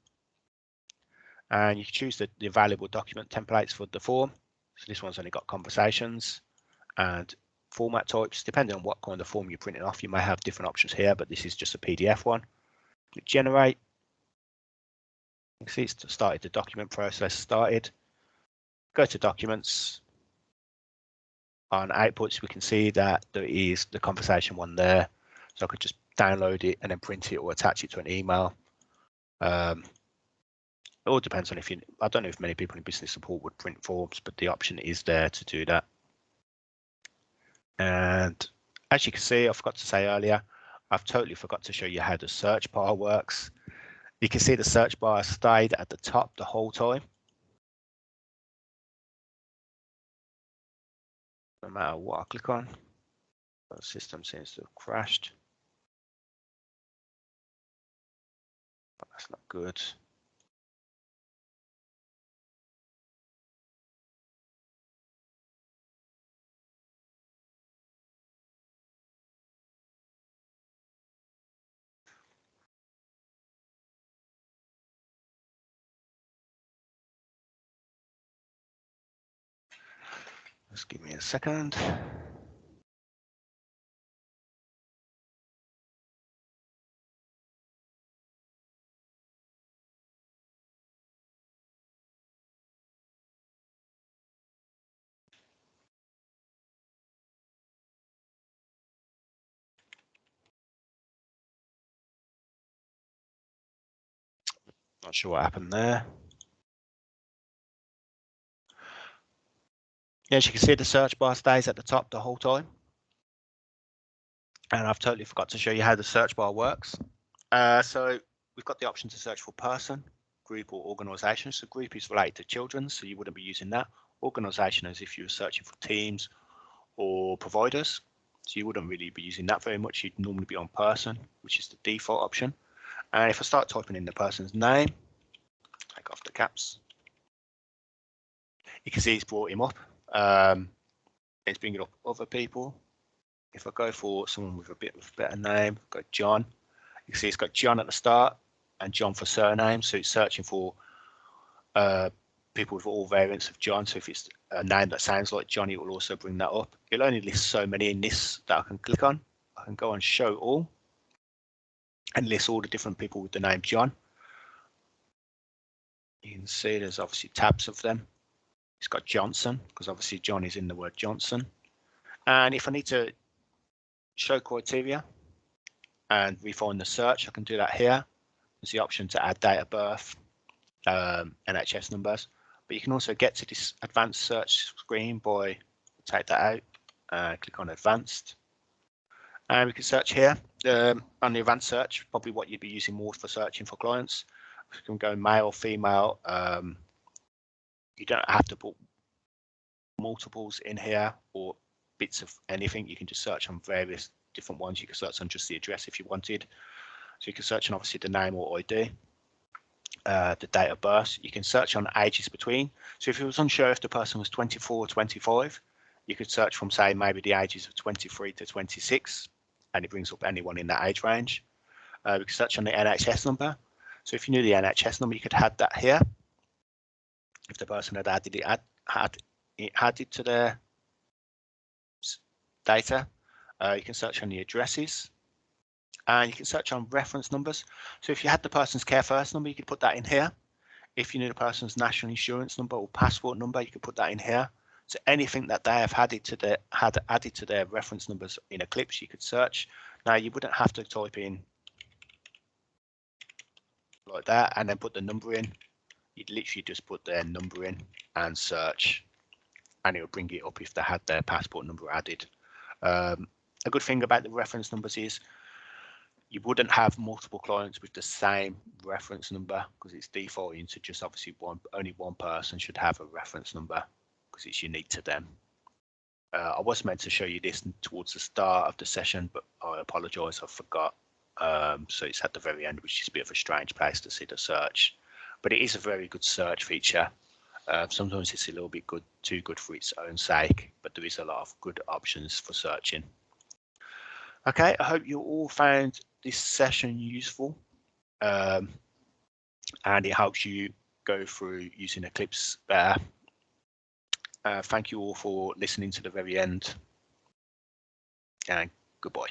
and you can choose the available document templates for the form. So this one's only got conversations and format types. Depending on what kind of form you're printing off, you may have different options here, but this is just a PDF one. Click generate. You can see it's started the document process started. Go to documents. On outputs, we can see that there is the conversation one there. So I could just download it and then print it or attach it to an email. It all depends on if you, I don't know if many people in business support would print forms, but the option is there to do that. And as you can see, I forgot to say earlier, I've totally forgot to show you how the search bar works. You can see the search bar stayed at the top the whole time. No matter what I click on, the system seems to have crashed. But that's not good. Just give me a second. Not sure what happened there. Yeah, as you can see, the search bar stays at the top the whole time. And I've totally forgot to show you how the search bar works. So we've got the option to search for person, group, or organisation. So group is related to children, so you wouldn't be using that. Organisation is if you were searching for teams or providers. So you wouldn't really be using that very much. You'd normally be on person, which is the default option. And if I start typing in the person's name, take off the caps, you can see it's brought him up. It's bringing up other people. If I go for someone with a bit of a better name, go John. You can see it's got John at the start and John for surname. So it's searching for people with all variants of John. So if it's a name that sounds like John, it will also bring that up. It'll only list so many in this that I can click on. I can go on show all. and lists all the different people with the name John. You can see there's obviously tabs of them. It's got Johnson, because obviously John is in the word Johnson. And if I need to show criteria and refine the search, I can do that here. There's the option to add date of birth, NHS numbers, but you can also get to this advanced search screen by take that out, click on advanced, and we can search here on the advanced search, probably what you'd be using more for searching for clients. We can go male, female. You don't have to put multiples in here or bits of anything. You can just search on various different ones. You can search on just the address if you wanted. So you can search on obviously the name or ID, the date of birth. You can search on ages between. So if you was unsure if the person was 24 or 25, you could search from, say, maybe the ages of 23 to 26, and it brings up anyone in that age range. We can search on the NHS number. So if you knew the NHS number, you could add that here. If the person had added it to their data, you can search on the addresses, and you can search on reference numbers. So if you had the person's care first number, you could put that in here. If you knew the person's national insurance number or passport number, you could put that in here. So anything that they have added to their reference numbers in Eclipse, you could search. Now you wouldn't have to type in like that and then put the number in. You'd literally just put their number in and search, and it will bring it up if they had their passport number added. A good thing about the reference numbers is you wouldn't have multiple clients with the same reference number, because it's defaulting to just obviously only one person should have a reference number because it's unique to them. I was meant to show you this towards the start of the session, but I apologise, I forgot. So it's at the very end, which is a bit of a strange place to see the search, but it is a very good search feature. Sometimes it's a little bit too good for its own sake, but there is a lot of good options for searching. Okay, I hope you all found this session useful, and it helps you go through using Eclipse better. Thank you all for listening to the very end, and goodbye.